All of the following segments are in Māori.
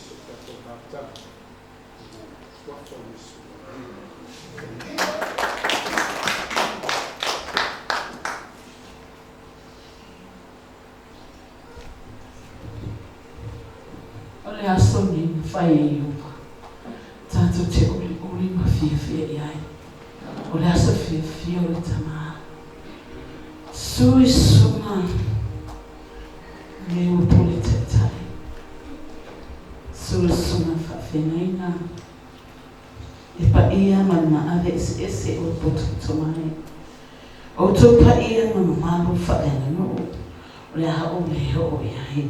Yesu kato bapta. Wafo Yesu. Ole asoni fai yupa. Tanto te uli mafia iai. Ole asa fia ole tama. Sui suma. Meu pule te tai. Sui suma fa fenaina. E pa ia mana ave ese o potu tomai. O to pa ia mana malu fa ena no. Ole ha o me o iai.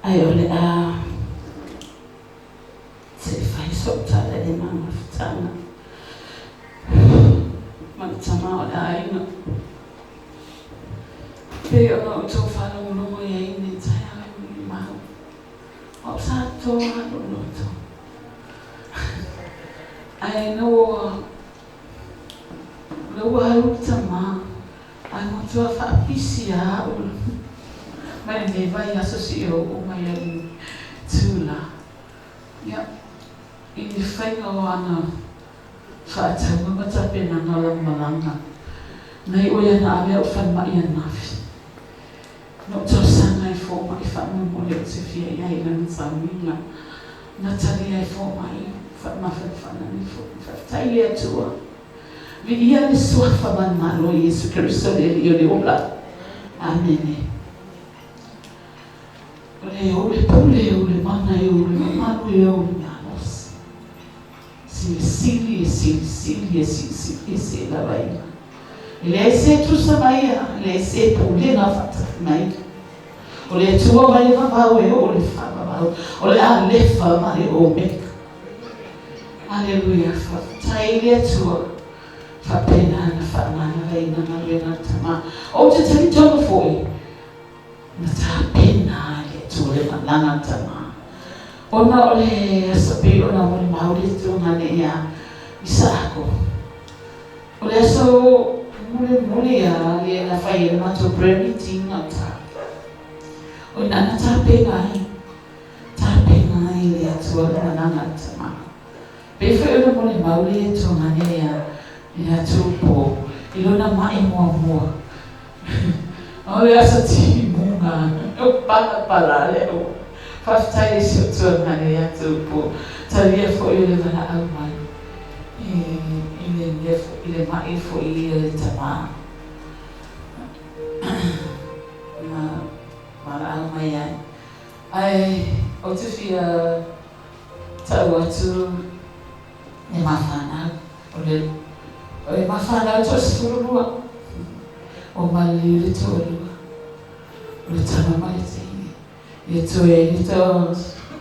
Ai ole a se fai sotala e mama futana. Mana tama ole ai no. Pe ona o tō whanongo e ine tai ai mui mau. O sa tō hano no tō. Ai no ua haru tama. Ai mo tua whaapisi a ulu. Mai ne vai asosi o mai ai tūla. Ia, i ni whainga o ana whaatau mamata pena ngala malanga. Nei oia na awea o whanmai a nafi. No tau sanga i fōma i whamu le o te fia i ai nani tawinga. Na tari ai fōma i whamawhana ni whaatai e atua. Vi ia le sua whamana lo Yesu Christo le i o le ola. Amene. Ole pule, ole mana, ole mamanu, ole manos. Sili, la vaina. Ele se tu sabaia, ele se pule na fata mai. Ole tua vai na pau e ole fama pau. Ole a le fama e o me. Aleluia, tai le tua. Fa pena na fama na vaina na vena tama. O te tani tono foi. Na ta pena le malanga tama. Ona ole asapi ona mole mauri tūna ne ia isako. Ole so mole ia le na whai e mato prayer meeting na ta. Ona na tāpengai le atua le malanga tama. Pewhai ona mole mauri tūna ne ia tūpo. Ilona mai mua. Ole asa ti munga. O pala leo. Whaftai si o tuanga ne atu po. Taria fo i le mana au mai. I le mai fo i le tama. Mana au mai ai. Ai, o te fia tau atu e mawhanau. O le mawhanau to sifururua. O mali le tōrua. O le tama mai te ini. I to e ni tō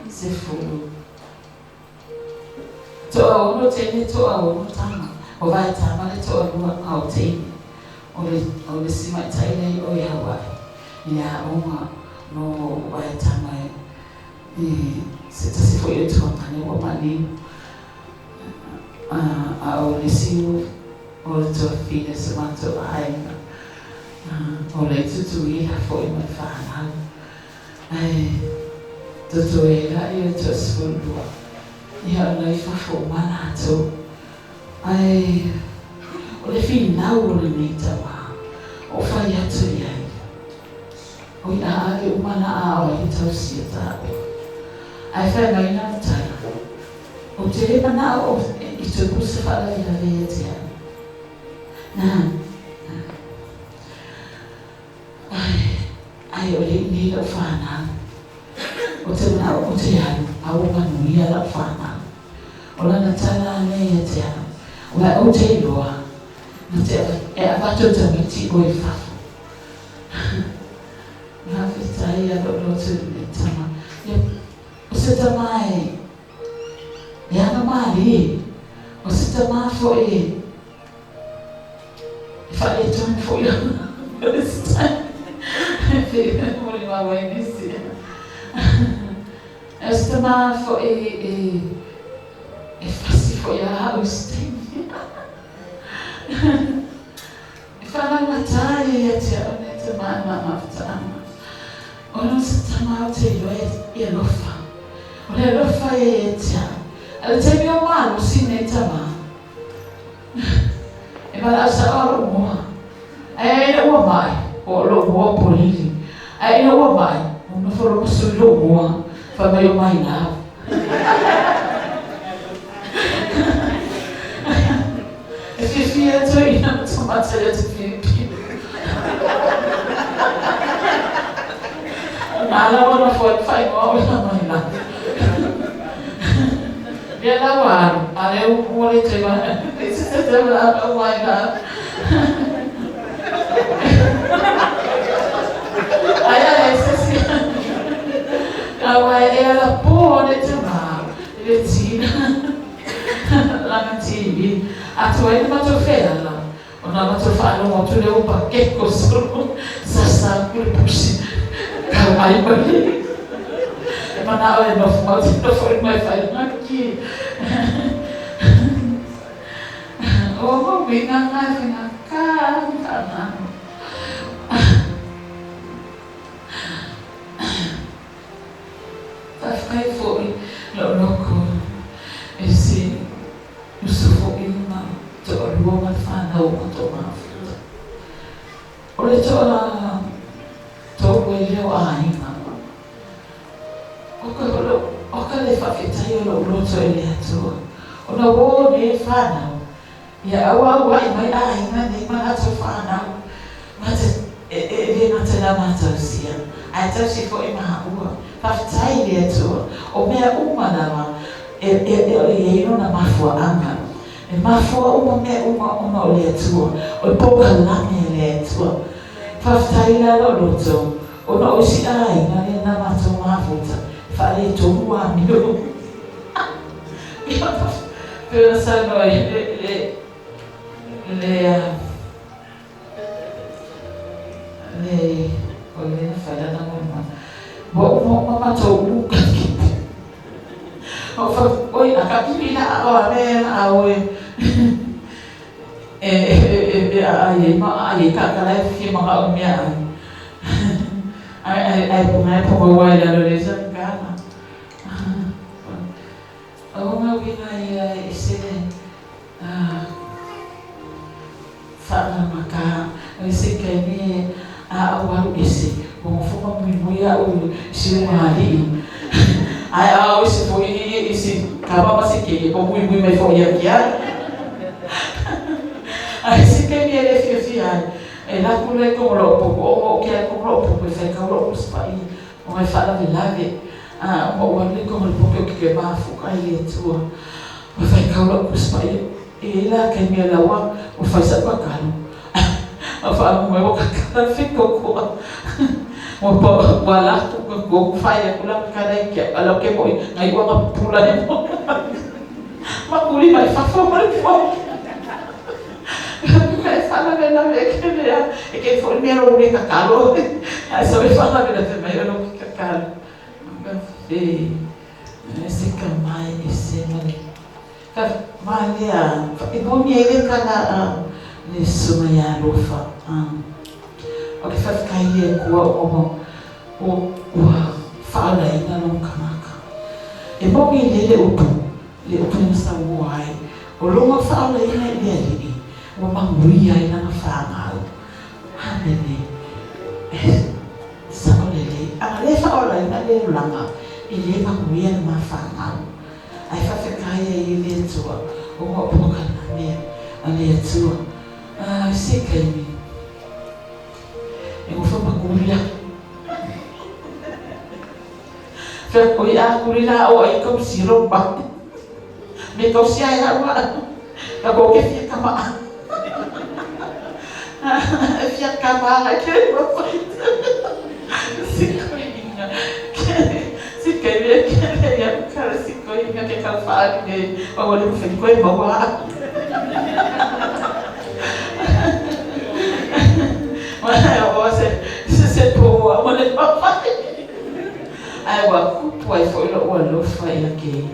se furu. Tō au no te ini tō au no tama. O vai tama le tō rua au te ini. O le simai taile o i Hawaii. I a onga no vai tama e se tasi fo i tō tane o mani. A o le siu o le tō fine se mato hainga. O le tutu i ha fo i mai whanau. Ai, tutu e la i o tō sfurua. I ha ona i whafo mana ato. Ai, o le whinau o le nei tawa. O whai atu i ai. O i a ake umana a o i tau sia tāo. Ai whai mai nā tara. O te re mana o i tō kusa whala i la vea te ana. Ai o le ni la whanau. O te mana o te haru, a o manu ia la whanau. O lana tala nei e te ana. O lai o te iloa, na te e awato tamiti o i whafo. Nga whitai a lo tu me tama. O se tama e ana maari. O se tama fo e whale tonu fo i ana. O se tama. Mori mawa i nisi. E se tama fo e whasi fo i a haustini. E whanau matai e te aone te mana mawtama. Ono se mau te yo lofa. O le lofa e tia. Ala te mio malo sine tama. E mala sa oro moa. E ina ua mai. O lo moa polili. E ina ua mai. O no foro masu lo moa. Fa mai o mai na. E fia to ina tomata ya te fia. Ala wana fai mo ina mai na. Dia lawan, ada umur itu mana? Itu saja berapa mana? Ayah esesi, awak ela pun itu mah, itu Cina, langan TV, atau ini macam fair lah, orang macam fair orang tu dia pakai kosong, sasa kurus, kawai balik. Mana awak mau for my file lagi. Oh, binang kan. Tak foi lo ko. Esse Yusuf ina to ruang fana o to ma. Ole to wele o ai. Oka le whawhetai o lo roto e le atua. O na wō ne whanau. Ia awa mai aina ne manato whanau. Mata e mata la mata sia. Ai tau si fo e maha ua. Whawhetai le atua. O mea umanawa e ino na mafua anga. E mafua uma mea uma o le atua. O e poka lame le atua. Whawhetai la lo roto. O na osi aina ne na mata mafuta. Fale tua meu. Pensa no le olha fala na mama. Bo mama to o fa oi a capilla o a oi ai kakala fi maka umia. Ai pongo wai la loreza ngana. Nga wina ia isene fana maka ese kani awaru ese como fuma muimuia o silmari ai esse foi esse acaba se que como muito mais foi aqui ai se que me ele fia ela cura como lo pouco o que é como lo pouco fai como lo spai o mai fala de lave o wale como lo pouco que vai focar ele tua o fai como lo spai ela que me lawa o faz a bacana o fala mo cara ficou com o wala ko fai ko lang kada que alo que foi ai o pula de makuli mai fa mai fo fala bela que é que foi minha única calo aí só me fala bela também eu não fica calo esse camai esse malia e bom ele kana nisso mai arofa o que faz cair com o fala ainda não camaca e bom ele le upu sa wai o longa fala ainda ele o manguia ainda na fama hanene sakolele ale fala ainda le langa ele manguia na fama ai fa ficar ele tua o mo boca na me ale tua se kai eu vou manguia fer ko ia kulina o ai ko siro ba me ko sia ia wa ka ko ke fia kama fia kama ke mo si ko inga si ke ve ke ya ka si ko inga ke ka fa ke o le fe ko e mo wa Wala o se po mo le pa ai wa kupu ai foi lo fai aqui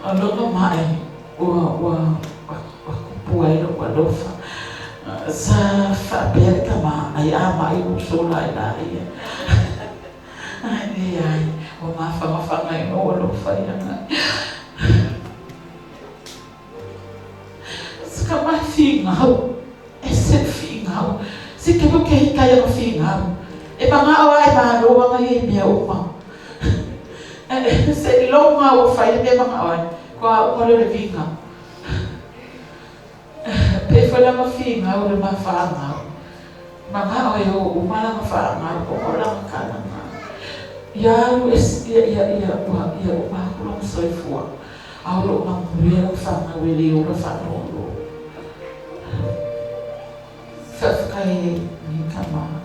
alo mai wa kupu ai lo fa sa fa per kama ai ama ai so lai lai Ai, o mawhanga i olo whaianga. Saka mai whingau, e se whingau, se kepo ke hikai anga whingau. E panga awa e māroanga i e mea uma. Se longa o whai e panga awa, kua umaro le whingau. Pe whalanga whingau le mawhangau. Manga o e o umalanga whangau, o molanga kalanga. Ia umakulong soifua. Aulo mamuria whanga wele o la whanolo. Whawhakai ni kama.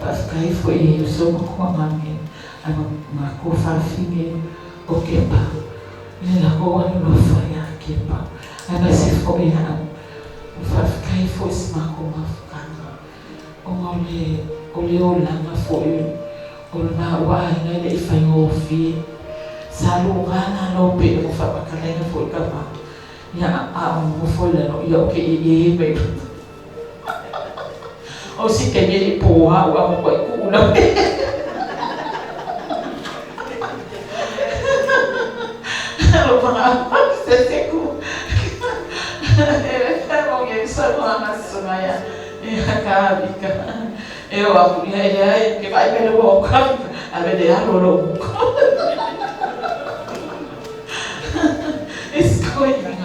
Whawhakai fo e so makuangani. Ai mako whawhinge o kepa. Ni la ko anu lo whaia kepa. Ai mai se fo e hau. Whawhakai fo isi mako mawhakanga. O ngau o langa fo e. O na wai ngai le whai ngofi. Salu ngana no pe mo whapakalenga fo ka ma. Ia a mo fo le no ia o ke i me. O si ke me po ha o mo ko ku na. Lo pa se ku. E fa mo ye sa mo na sumaya. Ia ka bika. Eu a mulher que vai pelo boca, a verdade lo escolha,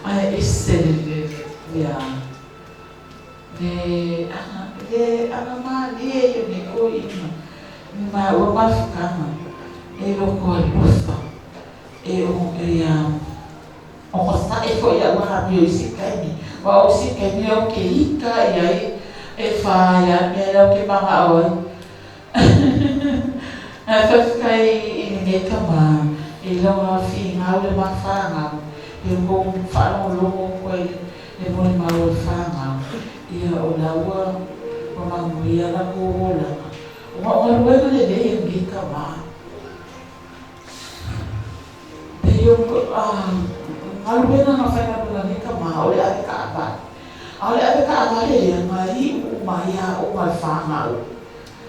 mas excelente, já. De ama de me coima, mas o bafcama, ele o corpo, o rosta e foi agora meu se cai, o se cai o que rica e aí e whaia, mea rau ke maha oi. Whawhakai i nge kama, i longa whingau le ma whangau, i mong whanau longo koe le mone mau le whangau. Ia o laua, o manguia la ko o langa. O ngaruenga le lei nge kama. Te yung, ngaruenga nga whainga nge kama, o le ake ka apat. Ole ave ka avale ngai o mai o mai whangau.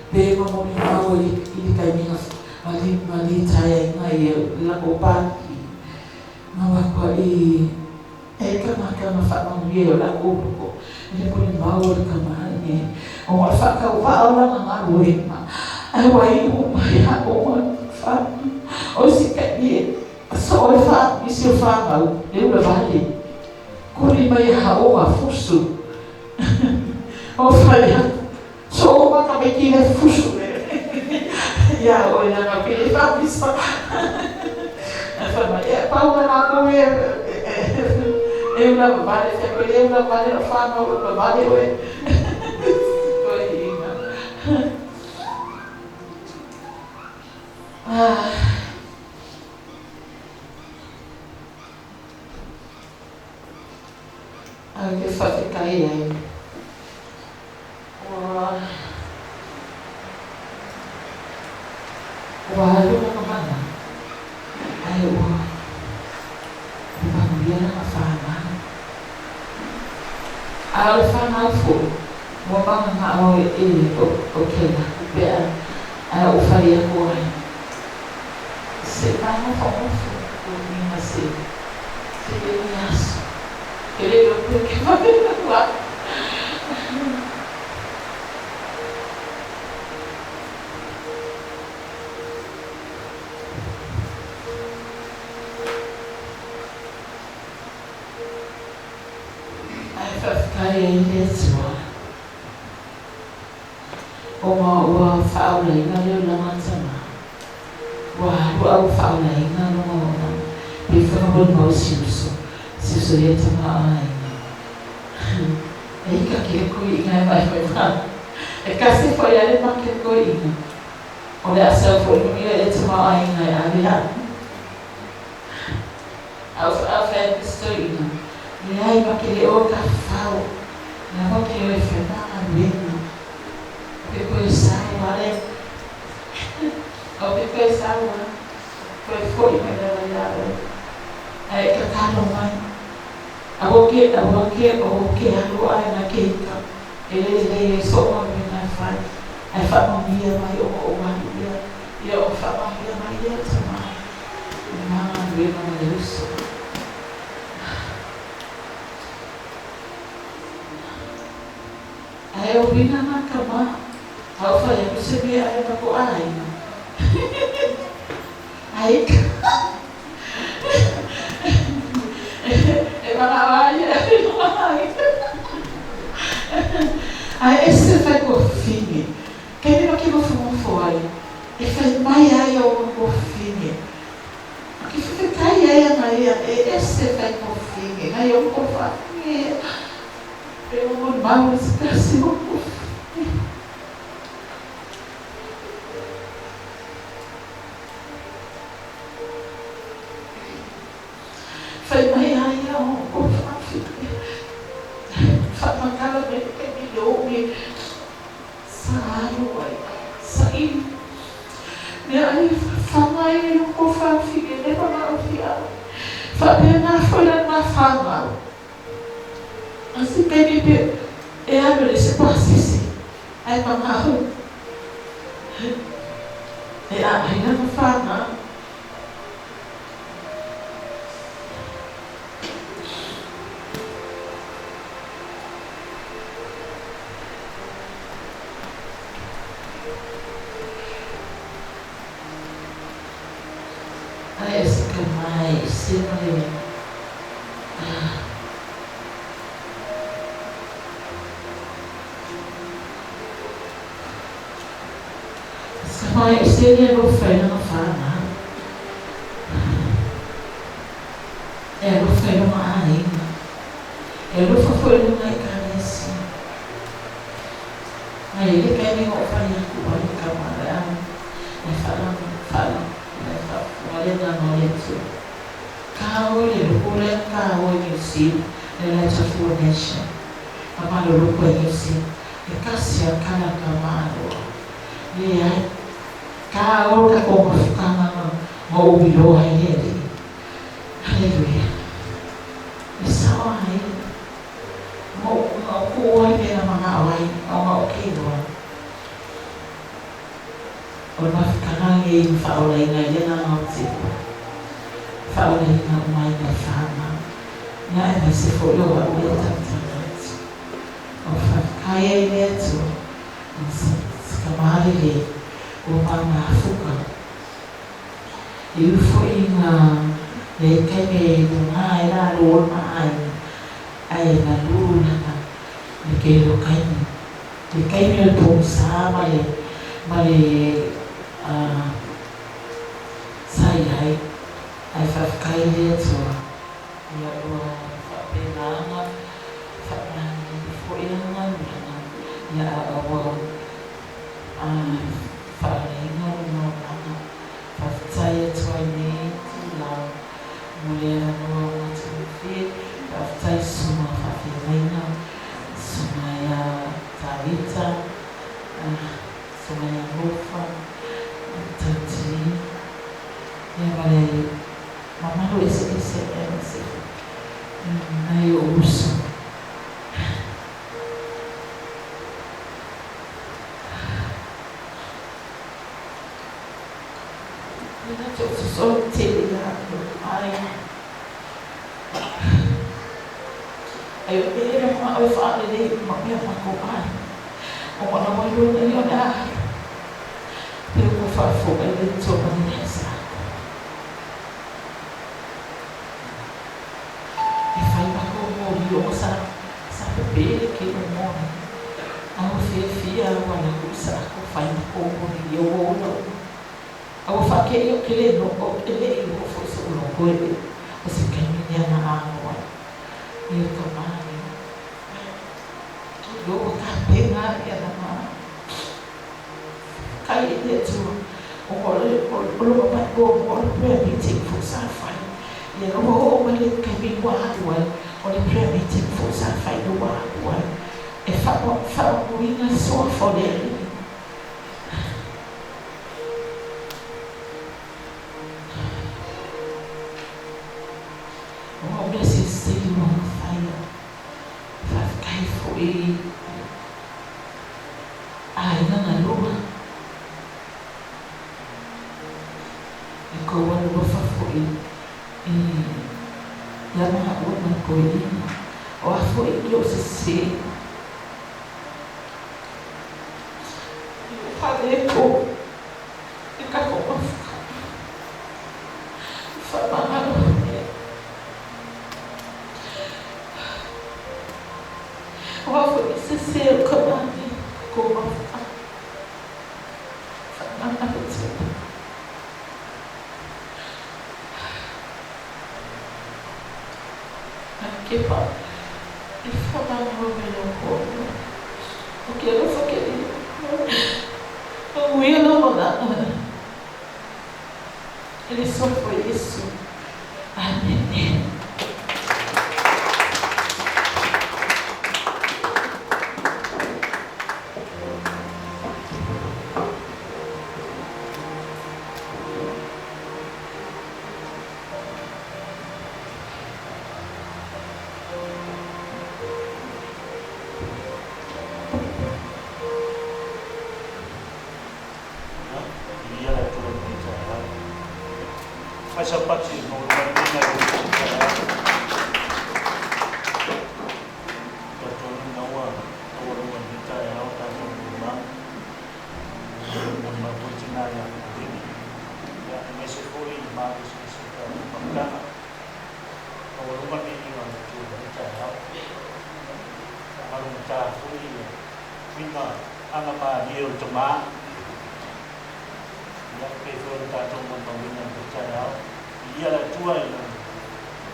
Pe mamoni mau i kai minga mali tai ngai la ko paki. Ngawa ko i ka maka ma whanau i o la ko. Ni poni mau le kamane. O mai whakau whaola nga ruema. Ai wai o mai o mai whanau. O si kai ni so e wha, isi o whangau, le ula vale. Kuri mai hao a fusu. O whaia. So o maka me ki le fusu le. Ia o ina nga pili whapisa. Whama, e paua nga koe e una vale, e una vale o whama o una vale o e. Koe ina. Ai e whawhikai ai. Ua halunga ka mana. Ai ua. Manuia nga whanau. A o whanau fo. Ua manga nga o o kena. Pea. A o whaia koe. Se manga whamofo. O mina se. Se e aso. Ele não tem que fazer lá. Aí vai ficar aí mesmo. O faula aí não deu lá na semana. O faula aí não me foi um bom moço. Se sou eu também. Aí que aquele coinha vai levar. É que assim foi ele para aquele coinha. Olha só foi no meu ele também aí ali. A fé coinha. E aí para aquele outro cafau. Não que eu enfrentar mesmo. Depois sai, olha. Ou depois sai, foi que ai ka kalo mai o ke alo ai na ke ka ele so ma me na fai ai fa ma mia mai o ma ia ia tama. Mga gawin mga Diyos. Ayaw binaman ka ma. Ako pa yan, sabi ayaw ako ay. Ay ka. Mga awaya, ay esse vai por fim. Quem não que não foi? E faz mais aí o por fim. Que fica aí Maria, esse vai por fim. Aí eu vou falar, eu vou mal esse péssimo por fim. Faz mais aí o por fim. Faz uma cara bem que me sair. E aí, fala aí, não vou falar, filha, nem para não fiar. Falei na folha na fala. Assim que ele abre esse passe, aí para não. E aí não fala. Parece que mais sempre mas ele não fez, não fala nada. Não fez uma ainda. Ele não foi uma encarnação. Aí ele quer me oferecer com o camarada. Fala. Olha na noite, kau le pura kau nyusi le chafuonesha, amalo lupa nyusi, kasi akala kamalo, dia kau kakongofukana maubilo hayeli, haleluya, isawa hayeli, maukuwa na mga away, o maukiwa. Unafikana yung faulay na yan ang sipo. Faulay na umay na fama. Na ay si fulo wa ulit ang tanat. O kaya ito. Kamali umang mafuka. Yufo yung kaya umay na luon ay naluna na. Nagkilo kayo. Kayo yung pumsa mali saya ay fafkaile to ya fapelanga fapani foilanga ya awo falinga no faftaye to ni la mulera no matufi faftaye suma fafilanga suma ya tarita suma ya rufa tati ya vale mama lo esse aí eu uso eu só telhado aí eu falo dele uma minha faculdade uma não eu nem olhar eu vou falar fogo ele só para me rezar sa pepele que não morre. A fia wala kusa ko fai ko ni yo no. A fa que eu que ele no ele eu fosse o longo ele. Você quer me dar na água. E eu tomei. Eu capena era na. Cai dentro. O lo pa ko o prayer meeting for safai. E eu vou ele que me guarda. On the prayer meeting for Saturday, the one. If I want found we are so for them. Oh, bless you, still on fire. That guy for you. I don't know. wala wafafoi ia maha ua mai koina o afoi ki o sese i hale ko i kako mafaka i whamaharo o afoi sese o kamani ko mafaka whamaharo tēnā. Que pa e fala no meu corpo o que eu só queria o ia não nada ele só foi isso. Amém. Asa pati no lugar na Tatolong nawa tawaran kita ya tayo ulang mga putinaya din ya may sipuri bago sa sita pagka tawaran ni yung kita ya marung ta puri mina ang hiyo tama ya pefor tatong pambinan percaya ia la tua yang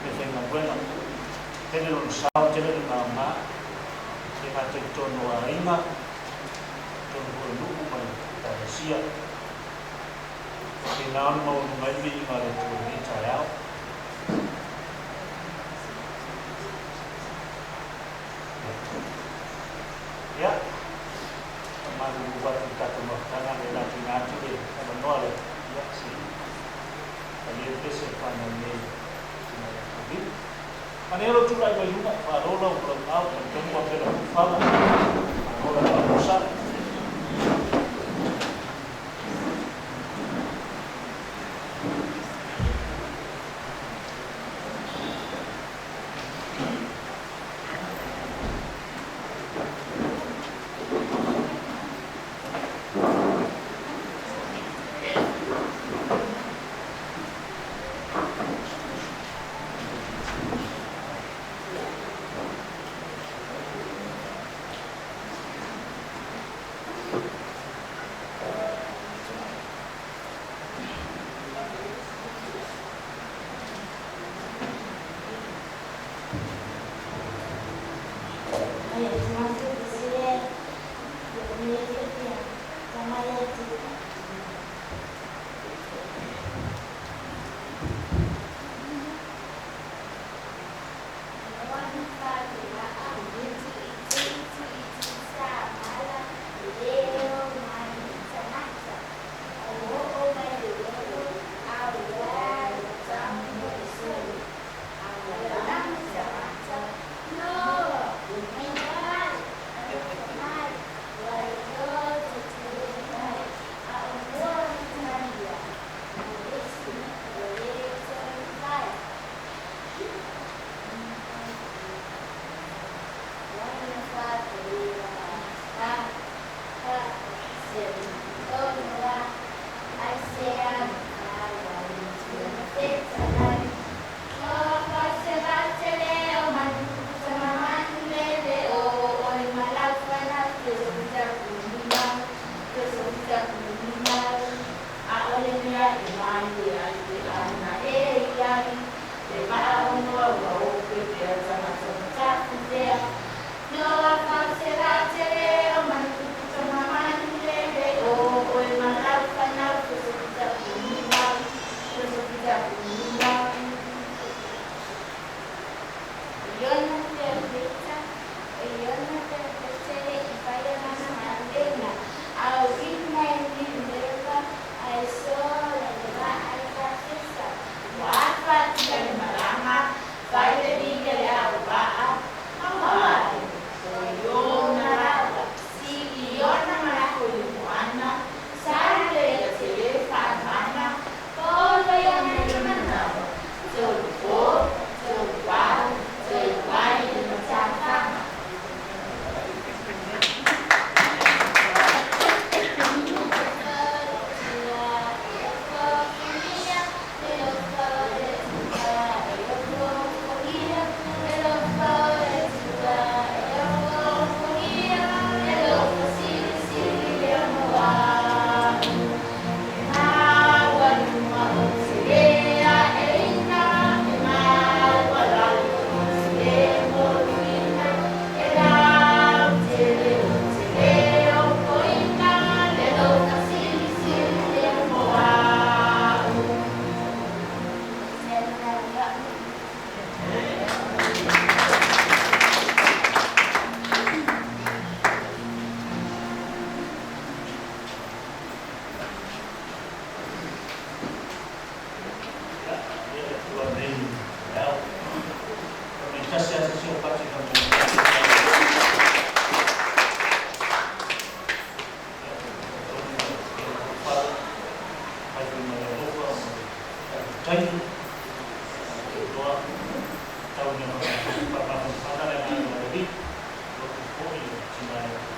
defenda buena tener un sao tener una ma que ha tento no aima con lu para parecia que não mau mai vi ma le tu ni chaya ya malu buat kita kemana le la tina tu de manual ya sí. Ayer empecé para el Anelo tu lai mai una parola o plantao que tengo a hacer a fama ahora vamos a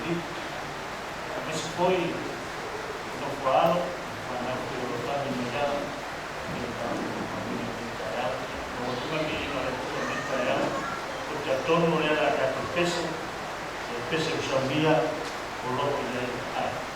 Pili, Mesi Foi, no Faro, na Fiorotani Mejao, no Tuami Ina Mitayao, porque a tono era a pese usambia o logo de ai.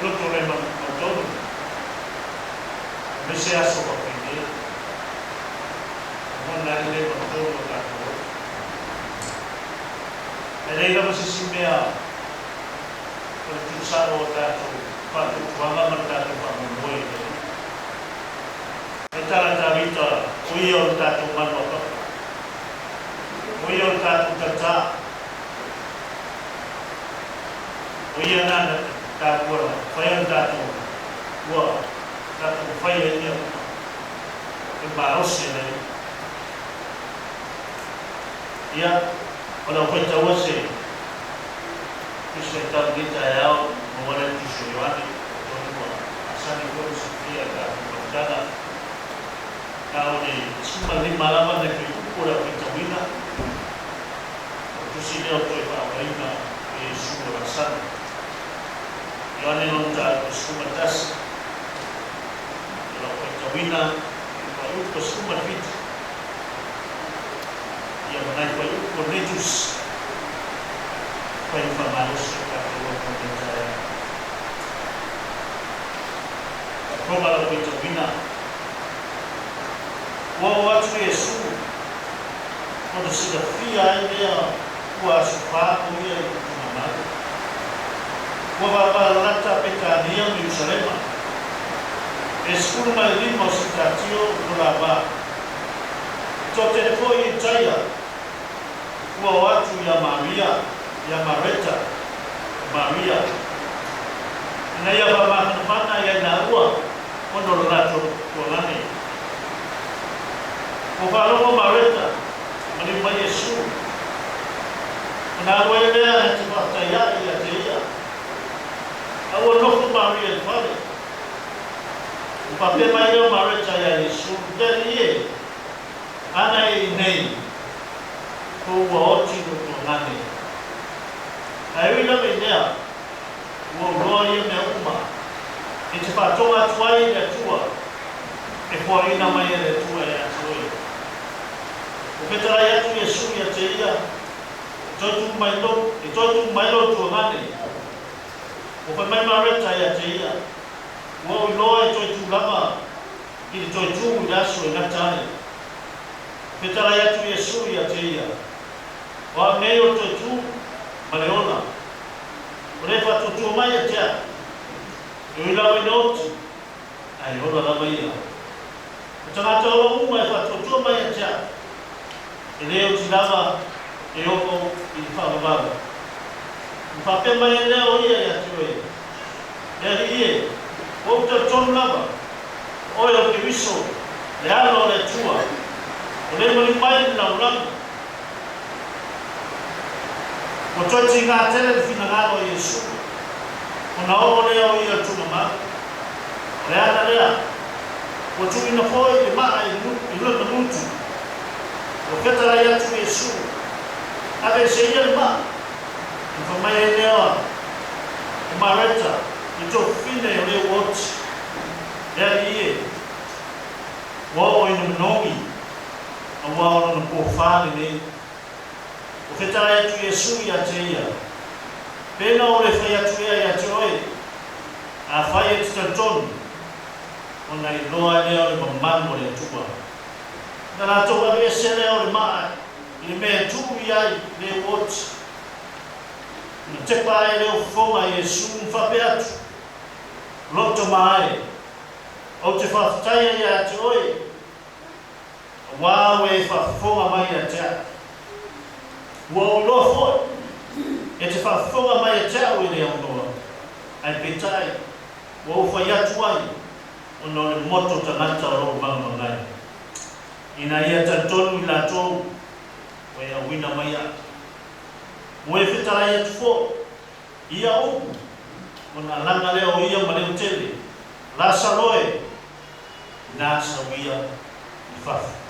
Lotu le matono. Mese aso pa pide. mea o tu saro o tātou whatuanga ma tātou whamunoi. E tāra tā vita o ia o tātou manuaka. O ia o tātou tatā. O ia nana tā kura, whai o tātou ua, tātou whai e nia e marosi nei. Ia, o na whai taua se, Kristo e tātou dita e au, mo wana Kristo Ioane, o tōni mua, asani kore se fia tātou pautana, ka o ne suma ni malama ne ke ukura ki tawina, o tusi leo toi whawaina e suma rasana. Ioane non tātou suma tasi, ila koe tawina, pa uko suma fiti. Ia manai pa uko netus, pa whamalosi tātou o komentarea. Ka promala koe tawina, ua o atu Iesu, o te sida fia ai mea ua asu whāko ia i kutuna mara. Ua wawalata pekania o Jerusalema. E skuru mai lima o si tātio o la wā. Tō te ko i taia, ua o atu ia Maria, ia Mareta, Maria. Ina ia wamahana ia na ua, ono rato o ngane. O wharongo Mareta, mani mai Iesu. Nā roe mea he te whataia ia te ia. Aua noko Maria te whare. O pape mai reo Mareta ia Iesu, teri e. Ana e nei, ko ua oti no tō ngane. Ai rina me nea, ua roa ia mea uma. E te whatonga tuai e tua, e whaina mai e tua e atuoi. O petara atu Iesu ia te ia, e toitu mai lo tō ngane. O pe mai Mareta ia te ia, ua uloa e toitu lama, i toitu i aso e ngatai. Petara atu Iesu ia te ia. O a mei o toitu, ma leona. O re whatutua mai e tea. E uilawe noti, ai ora lama ia. O tangata o uma e whatutua mai e tea. E leo ti lava e oko i whawawara. I whape mai e leo ia i atu e. E ri e, o uta tonu lava. Oi o ke wiso, le ano le tua. O le mani mai na uranga. O toi ti ngā tele le whina ngāro Iesu. O na o lea o ia tuna mā. Le ana lea. O tu ina poi le maa i luna mutu. O ketara i atu Iesu. Ave se ia le maa. I whamai e lea. O Mareta. I tō whine o le woti. Lea i e. Wa o ina mnongi. A wao na po whāne nei. O whetara atu Iesu i a te ia. Pena o le whai atu ea i a te oe. A whai e te tonu. O nei loa lea o le mamanu o le tua. Na la toa e se lea o le maa. I le mea tuku i ai le woti. Na te pae leo whonga Iesu mwhape atu. Loto maae. O te whaftaia i a te oe. Wā we whawhonga mai a tea. Ua o loa hoi. E te whawhonga mai a tea o ere au noa. Ai petai. Ua o whai atu ai. O no le moto tangata o rau mangai. Ina ia tantonu i la tōu. O ea wina mai a. Mo e whetara atu fo. Ia oku. O na langa leo ia ma leo tele. La saroe. Nā sawia i whafu.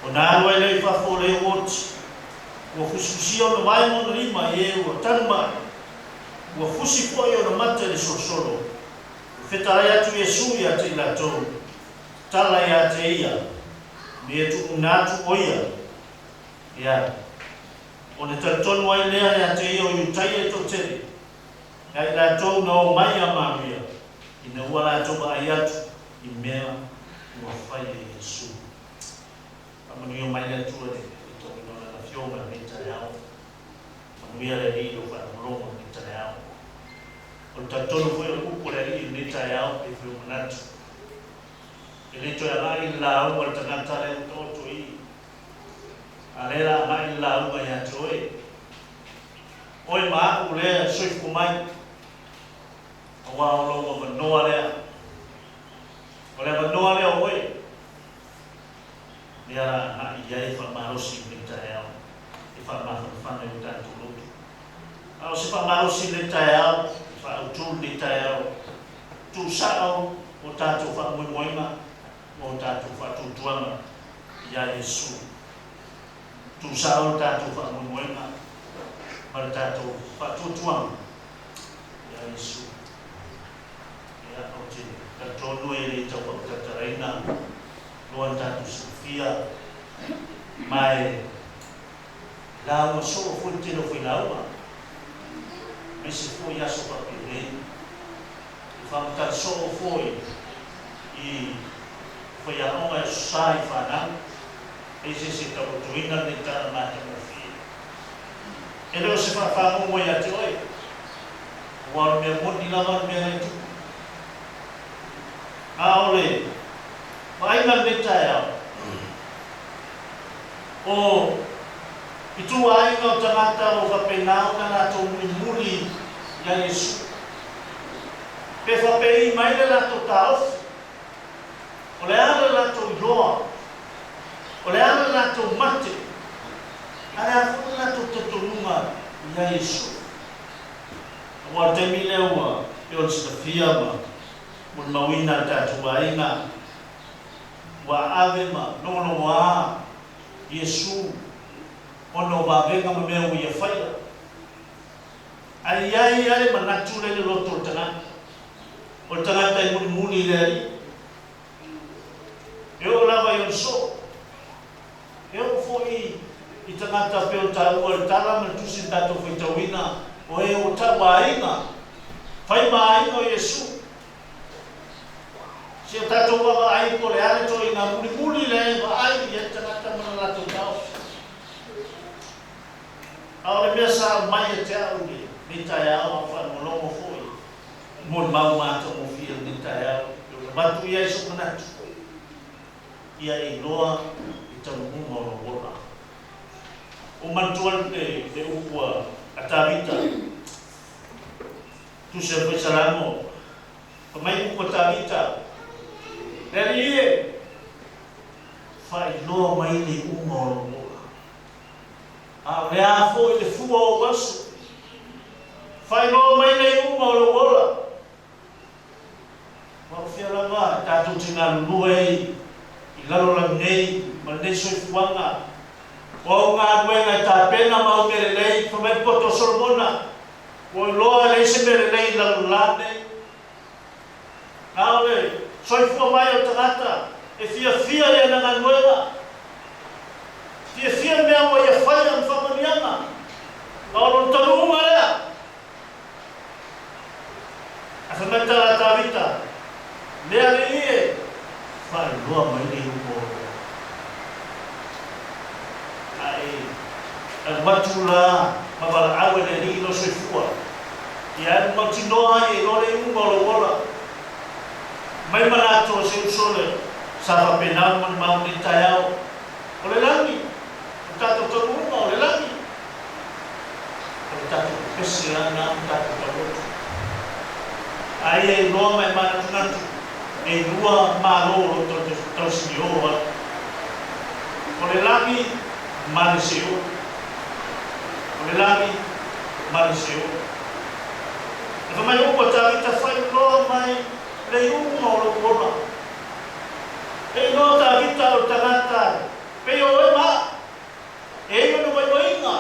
O nā roe lei whafo lei woti. Ua fusi o na mai mona lima i e ua tanu mai. Ua fusi poi o na mata le sosolo. Whetare atu Iesu i a te ila tōu. Tala i a te ia. Me e tu unatu o ia. Ia. O ne tatonu ai lea i a te ia o iutai e tō tere. Ia i la tōu na o mai a Maria. I na ua la tōu ai atu. I mea ua whai e Iesu. Amani o mai le tua de to no la fioma meta yao. Mia le ni lo fa rongo ni tayao. O tatolo foi o kupu le ni tayao e foi manatu. Ele to ya ai la o tangata le to i. Arela mai la o ya toi. Oi ma o le soi fumai. O wa o lo mo no ale. O le no ale o oi. Dia na ia fa marosi ni tayao. E fa ma fa na uta tu. Au se whamarosi le taiao, whautu le taiao, tu sao o tātou whamuimoina, o tātou whatutuanga, ia Yesu. Tu sao o tātou whamuimoina, ma tātou whatutuanga, ia Yesu. Ia o te katonu e le tau whakataraina, loan tātou Sofia, mai lao so o fui tino fui laua, Mesi foi a sopa pele, e famata so foi a onga sai fana, e se tau tuina de tara mata mo fi. E lo se fa mo ya te oi. Wa me mo ni la ma me tu. Aole. Vai na metaya. O I tu ai no tangata o whapenao na nato muli ia Yesu. Pe whapei mai le lato tau. O le ala lato iloa. O le ala lato mate. Ale a whaka lato tatonunga ia Yesu. Wa te mi leua e o sta fiama. Mun mawina tatu ainga. Wa avema no wa Yesu. Ono babenga me o ia faila. Ai manatu le loto tanga. O tanga tai muni le. Eu lava eu so. Eu foi I tanga ta pe o ta o tala me tu sinta to foi tawina. O e o ta wainga. Fai mai no Yesu. Se o ta to wa ai ko le ale to ina muni le ai ia tanga ta mana to tau. Aole mesa mai e te au ni tai au fa no longo foi. Mon mau mata mo fia ni tai au. Batu ia so kana. Ia I loa I tau mo lo bola. O mantuan de ukua atavita. Tu se foi salamo. Mai ukua atavita. Dari fa loa mai ni umo lo bola. A lea foi le fua o wasu. Fai no mai nei uma o lola. Wa fia lava tatu tina luei I lalo la nei ma nei soi fuanga. O nga wenga ta pena ma o mere lei fa me poto solomona. O loa lei se mere lei la lane. Aole soi fua mai o tangata e fia ia na nueva. Fia mea mo ia whai am whamanianga. Aolo tanunga lea. A whamata la tawita. Lea le ie. Whai loa mai ni upo. Ai watu la mawala awe le ni ilo soifua. Ia matinoa I lore unga lo wola. Mai manato se usole. Safa penau man mau ni tayau. Ole langi. Tato tanunga o le langi. O tato pesiana tato tanunga. Ai e loa mai manatunatu. E lua malo o tausinioa. O le langi mariseo. O le langi mariseo. E ka mai upa tawita whai loa mai le uma o lo kona. E no tawita o tangata. Pe o e maa. E no vai inga.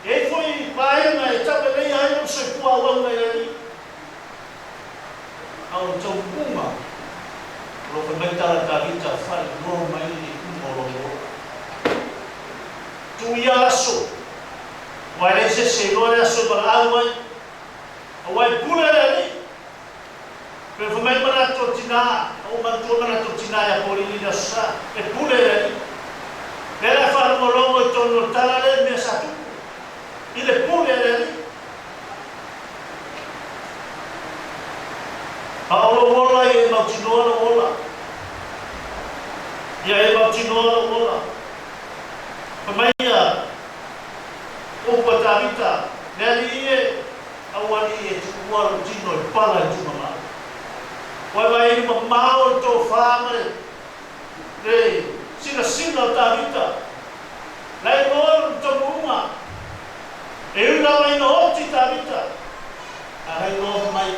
E foi pai na etapa lei ai no se pua wanga ali. Au tau uma. Lo que meta ta vita fai no mai ni kumoro. Tu ia aso. Wa se no era so para agua. Wa pula ali. Pero foi mai para totina, o manto na totina ya polini da sa. E pula ali. Nella farmo longo tono talale me sa tu. I le pule le Aolo wola e mautinoa wola. Ia e mautinoa wola. Pamaia o patavita neli e awani e tuwa tino e pala e tuma. Wai ma mau to fame re sina tavita. Lai no to uma. E una mai no ti tavita. Ai no mai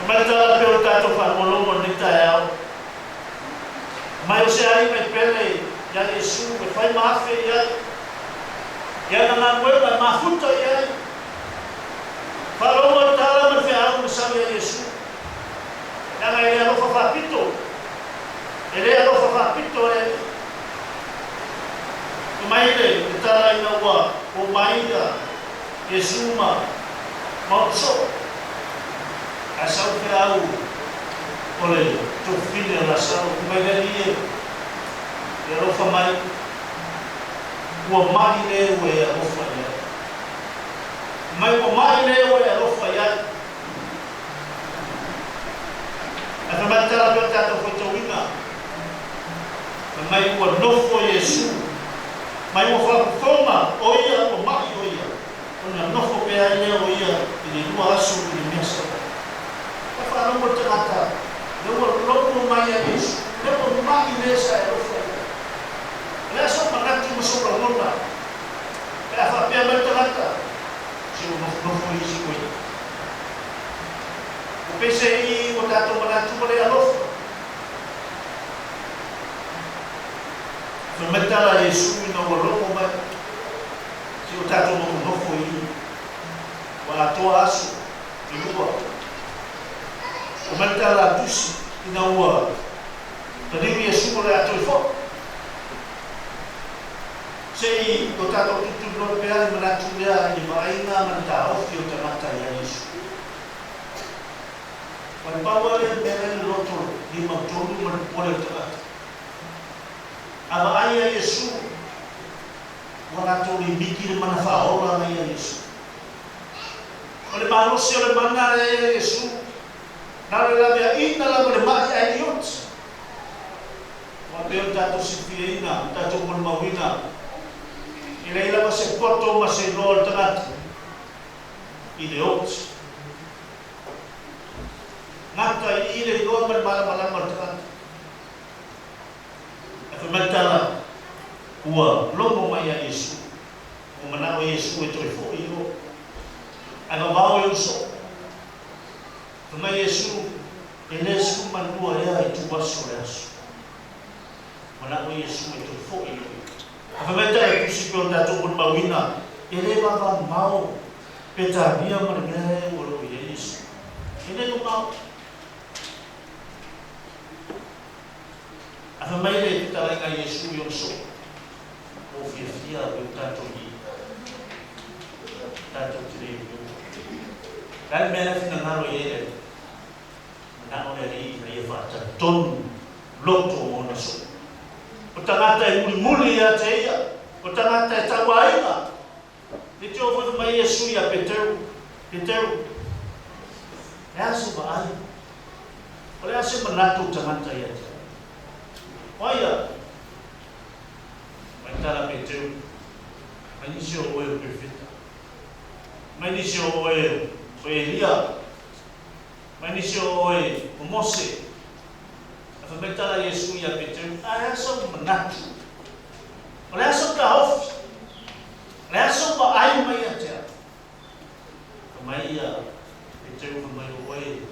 Mata pelo tato fa molongo nita yao. Mai se ai me pele ya Yesu me fai mafe ya. Ya na ngwe ma futa ya. Faro tala me fe au sa ya Yesu. Ya na ile no fa pito. Ele no fa pito e. Mai le tala ina wa o mai da Yesu ma so asal fe au ole to fine la sao mai dali e ro fa mai o mai le we ro fa ya mai o mai le we ro fa ya a fa mai tara pe ta to to wina mai o no fo Yesu mai o fa forma o ia o mai o ia ona nofo pe ai leo ia i le lua asu i le mesa. E whanongo te ngata, leo lopo mai a Yesu, leo mai mesa e rofa ia. Lea so manatu masora ngona, e a whapea mai te ngata, si o nofo i si koe. O pese i o tato manatu mare a rofa. Whametala Yesu i na ua lopo mai, si o tato mo nofo i wa toa asu i lua o metala tusi i na ua taniwi Yesu mo le ato i fo se i o tato tutu no pea i manatu lea i maaina manta ofi o tamata i Yesu wa pawa le mere loto i mautonu manipole tamata ava ai a Yesu wana to ni biki le mana faola na ia Yesu. Ole malo se ole mana le Yesu. Na le la mea ina la le mai ai iot. Wa pe tato sifia ina, tato mon mawina. Ile ila se poto ma se lol tanat. Ile ot. Nata ile lol mala tanat. Afa matala ua lomo mai a Yesu o manao Yesu e toi fo io aga vao e uso ma Yesu e lesu manua ea i tu waso le aso manao Yesu e toi fo io afa meta e kusi peo tato mon mawina e le vava mau pe tabia margare o lo i Yesu e le no mau afa mai le tutarenga Yesu i uso o fia o tato i tato tire kai mena fina ngalo ye na o le ri ia fata ton loto o na so o tangata e muli ia te ia o tangata e tawaina ni te o fu mai Yesu ia peteu e asu ba ai o le asu manato tangata ia te oia tala peteu mai si o e perfeita mai si o e Elia mai si o e Mose a metala Yesu ia peteu a so manatu olha so ka off olha so ba ai mai atia mai ia peteu mai o e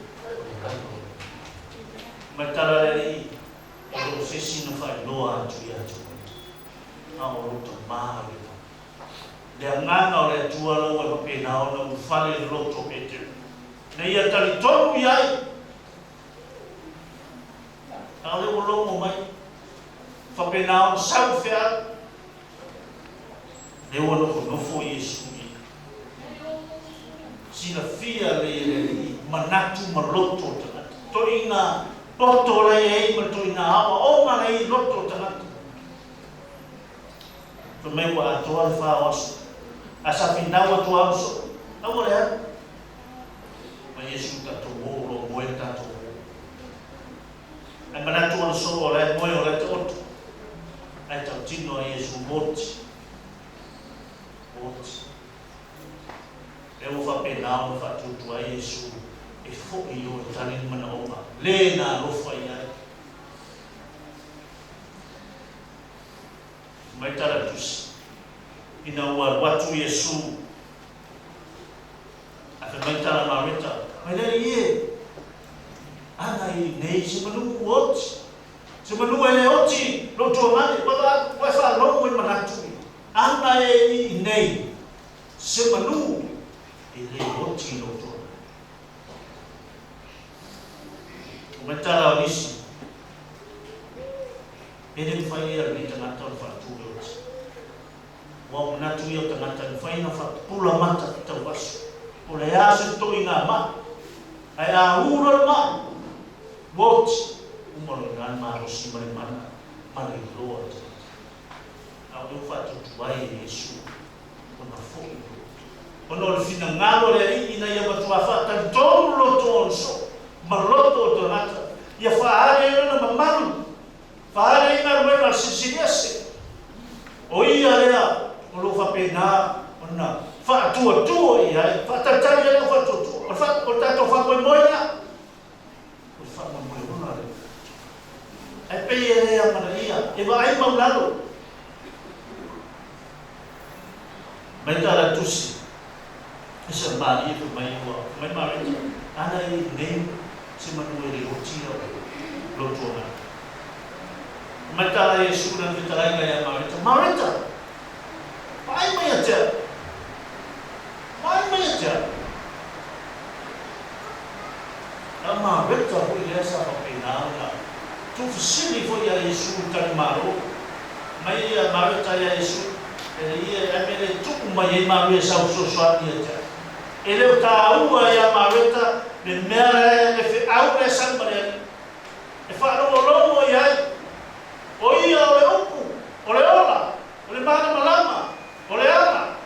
metala ri o se sino fai loa tu ia tu ao roto mawe le nganga o le tua lo e pe na o fale roto pete ne ia tali tonu iai ale o lo mai fa pe na o sau fea le o no fo Yesu sina fia le manatu maroto to ina poto le e ma to ina awa o ma nei roto tanatu mai wa atoa le whaawaso. Asa whinawa tu amso. Awa lea. Ma Yesu tato o lo moe tato o. Ai manatu ana so o le moe o le te oto. Ai tau tino a Yesu moti. Moti. E o whapena o whatutu a Yesu. E fōi o tani mana oma. Le nā lofa i ai. Mai tara tusi. Ina ua watu Yesu. Afe mai tara marita. Mai lere ie. Ana i nei se manu oti. Se manu ele oti. Lo tua mani. Wai wha longo i manatui. Ana e i nei. Se manu. I le oti lo tua. O mai tara o nisi. Ele me fai era ni tangata o whatu e oti. Wa manatu i o tangata ni whai na whapula mata ki tau wasu. O le ase toi ngā ma. Ai a ura ma. Woti. Umaro ngā marosi mare mana. Mare i loa te. Au e whatu tuai e Yesu. O na fōi. O no le fina ngalo le i ina ia matua whata. Tōru loto on so. Maroto o tangata. Ia whaare e rana mamaru. Whaare i ngā ruena sisiriase. O ia rea. O lo whapena. O na. Whaatua tua i ai. Whaatatari ai o whaatua tua. O tato whakoe moina. O whakoe moina re. Ai pei e rea mana ia. E wa ai maulalo. Mai tara tusi. Isa mari e mai ua. Mai mari. Ana i nei. Se manu e re o tira. Lo tua. Mai tara Yesu na vitarai ngai a Marita. Marita! Mai mai a tea. Mai mai a tea. A Marita hui lesa pa peinauna. Tu fusini foi a Yesu tani maro. Mai a Marita a Yesu. E ia e mele tuku mai e maru e sau sosoani a tea. E leo ta aua e a Marita. Me mea e fe au e san mariani. E whaaro lomo i ai. O ia o le upu, o le ola, o le mana malama, o le ama.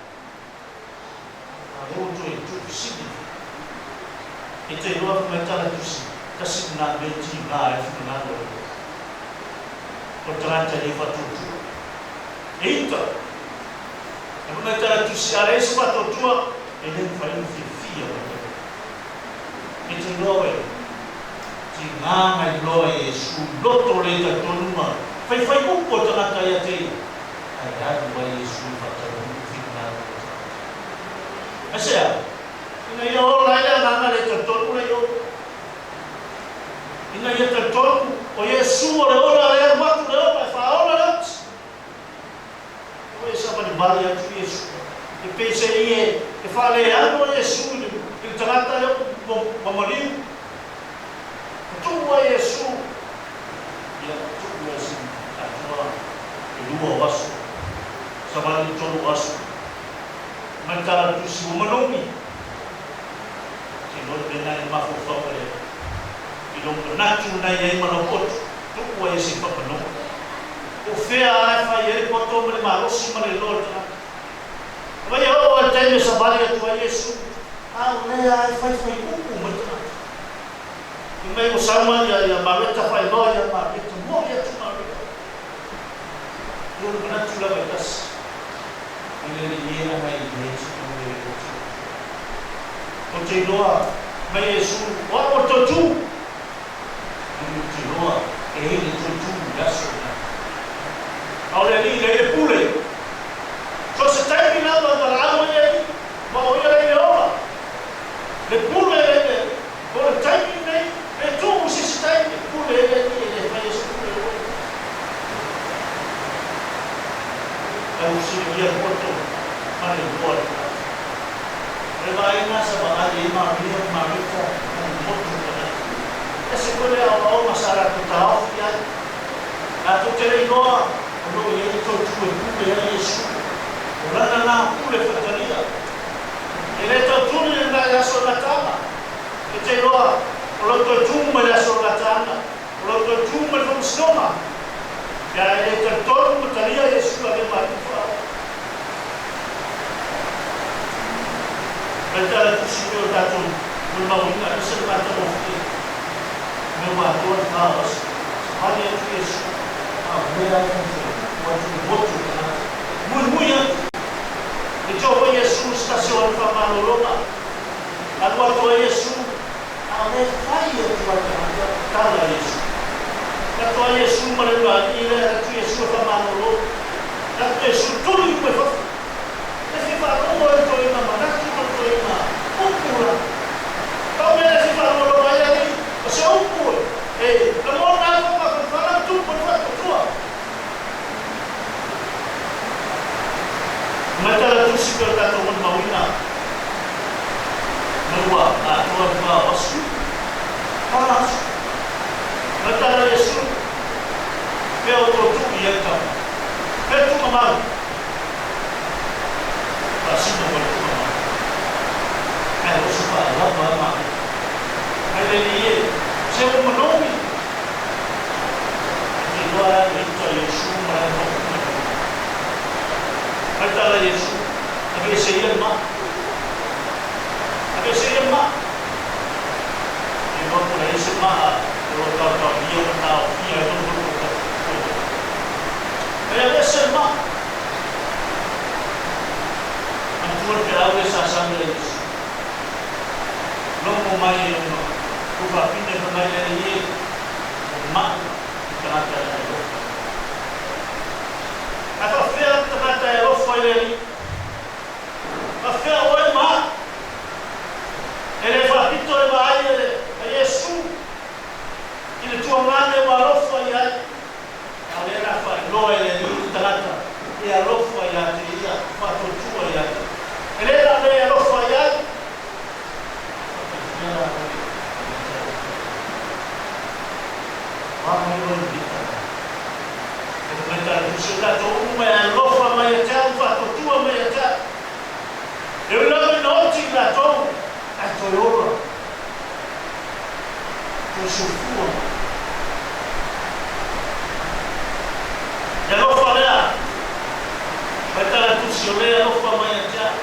A reo tui tuku sini. E te roa mai tala tusi, kasi nā beti ngā e whananga o le. O taranta e whatutu. E ita. E mai tala tusi a reisi whatutua, e le whainu whiwhia o le. E te roa e. Ti ngā mai loa e su loto le ta tonuma. Fai upo tangata ia te. Ai adu wa Yesu whataru whina. Asea. Ina ia o laia nana le ta tonu le o. Ina ia ta tonu o Yesu o le ora le matu le o. Ai whaona le. O e sama ni mari atu Yesu. E pese ie. E whale anu o Yesu. E tangata le o mamariu. Tua Yesu. Ia tua Yesu. Atua. E lua wasu. Sabali tolu wasu. Mantara tusi umanomi. Ke lor bena i mafu whapare. I longa natu na i manokotu. Tua Yesu whapano. O whea ai whai eri poto mele marosi mele lor. Vai o a teme sabali atua Yesu. Au lea ai whai upu matana. I mai o sama ia Marita whai loa ia Marita. Mo ia tu Marita. Ioro mana tula vai tas. I lere iera mai i neiti o mere kotu. O te loa, mai Yesu, o to tu. I te loa, e hele to tu yaso na. Au le li le pule. So se taimi na ba rao ia, ma o ia le oa. Le pule le, o le taimi nei. E tu si stai pure e fai sicuro. Au si via porto mare buona. E vai na sabana ma Marita molto bene. E se quelle a una sarà tutta offia. A tutte le noa, noi e tutto pure a Gesù. Ora na pure fratellia. E le torture nella sola tama. E te lo Kalau terjumpa dah surga tanah, kalau terjumpa dalam sinoma, ya itu terjumpa tadi ya Yesus ada mati. Kata tu sih kata tu belum ingat sempat tu memang tuan kaos hanya tu Yesus mereka waktu mui dicoba Yesus stasiun Famaloloma dan waktu Yesus ada fire tuan kala Yesus kata Yesus melewati ini tu Yesus Famaloloma dan Yesus tuli berfak tapi kalau orang tu yang mana Ukura. Kau mana si Farolo bayar ni? Masih ukur. Lemon apa makan falam tu berbuat ketua. Macam tu si kata tuan mawina. Merua, tuan bawas. Panas. Macam Yesus. Kau tu dia kau. Kau tu mamal. Pasti nombor tu. Kalau suka Allah mama, kalau dia saya menolong, dia itu Yesus menolong. Kalau Yesus, agak saya mak, dia pun Yesus mak, kalau dia tahu dia itu betul. Kalau Yesus mak, antuan kerana sasang Yesus. Lomo mai no kuba pinde mai ye ma kata yo apa fia kata yo foi a fia ma ele fa pito e vai Yesu ile tua mane ma lo foi ai alera fa lo ele ni trata e a lo foi a dia fa to tua ya ele era lo foi ai Vamos kita. Kita sudah tahu mana lofa mana jauh, atau tua mana jauh. Eu não note lá tahu, atau orang. Tersukur. Ya lofa lah. Kita tu siapa lofa mana jauh,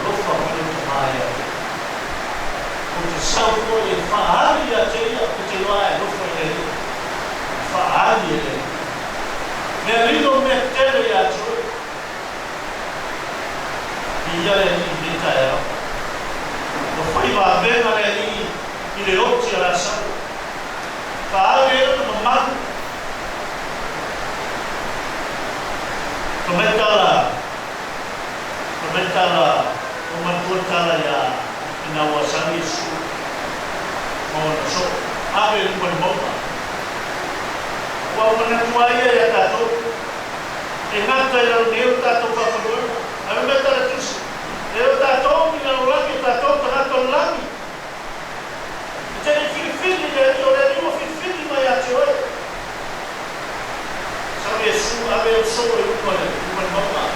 lofa mana jauh. Salvo e faali a teia continuare lo fare faali me rido mettere a giù via le vita era lo fai va bene lì le occhi alla sala faali mamma komentala come portala ya inawasan Yesus mau so apa yang berbohong wau menatuaya ya tato ingat dalam dia tato papador ada betul terus dia tato dengan orang kita tato tato lagi jadi fil dia orang ni mau fil maya cewek sampai Yesus apa yang so itu berbohong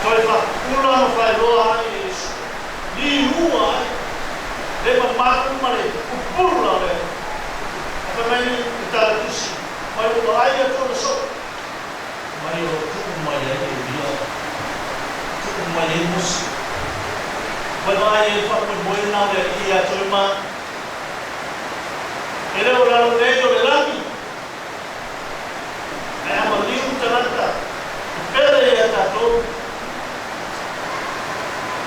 kalau pak ulang faedoa Yesus di luar Leva maku male, kupurla le. Apa meni kita tusi, mai o aia tu so. Mai o tu mai ai dia. Tu mai mus. Mai ai fa ko buena le ia tu ma. Ele o lado dejo le lami. Ai amo liu tanata. Pele ya tato.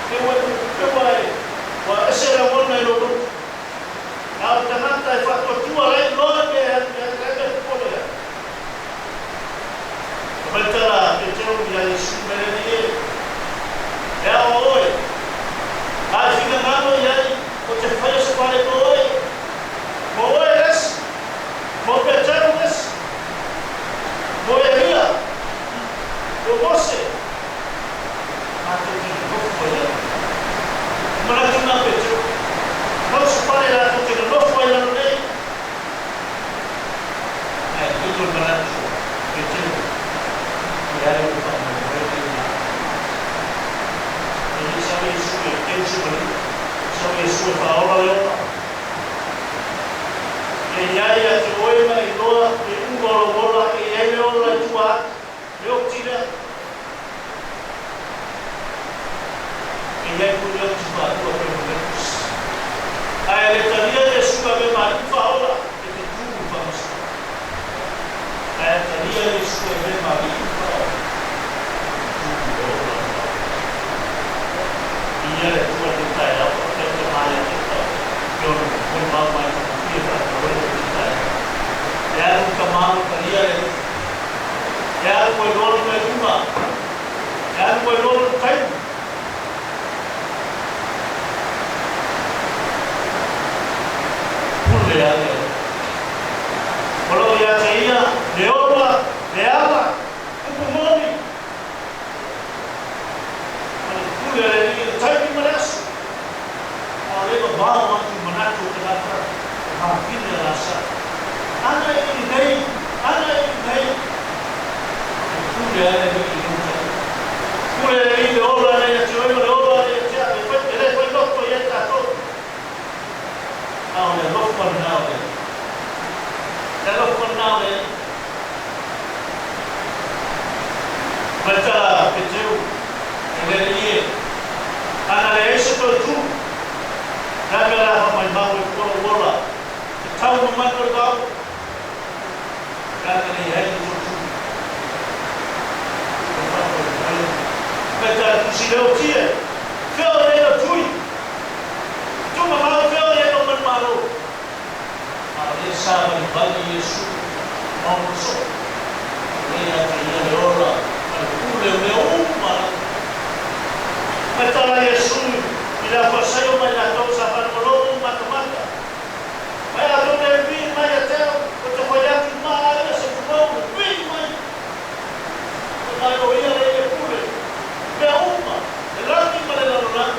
Que vai Wah, saya pun naik lorong. Kalau jangan tak faktor tua lain lorong yang boleh. Kebetulan kita yang sebenarnya ni, ya oi. Asyik nama yang macam saya separuh oi. Oi res, mau berjalan res, mau dia, mau bose. Aku ni boleh. Melakukan apa itu? Kalau supaya aku tidak lupa yang lain, itu berlaku. Itu dari utama mereka. Jadi saya sudah tahu lah. Yang tu orang itu, itu orang yang orang tua, yok tidak. ia ku ia tu ba tu ko le ai le tania le suka me mari fa ola e te tu fa mas ai tania le suka me mari fa ia le tu te tai a te mai te yo ko ma mai ki fa ko le te tai ya un kamau tania le ya ko lo me uma ya ko lo kai Kalau ia saya, leopa, leala, kumoni. Kalau kuliah lagi, cari malas. Kalau lewat bawah tu menatu kenapa? Makin rasa. Anak ini gay, anak ini gay. Kuliah lagi ini. Kuliah lagi leopa, lagi cewek leopa, lagi cewek. Lepas doktor ia tak tahu. Awalnya doktor now. Kalau pernah le, baca kecil, ini anak le itu tu, dah berapa mahu bola, tahu mana tahu, kan ini itu tu, baca tu silau dia, kau le tu, cuma mahu kau le nombor malu. Sabe bagi Yesus manusia. Ia kaya orang, kuda meumah. Kata Yesus, bila pasal mana tahu siapa orang mata-mata. Ayah tu lebih mana tahu, untuk banyak mana semua lebih mana. Kalau ia lagi kuda meumah, lelaki mana orang.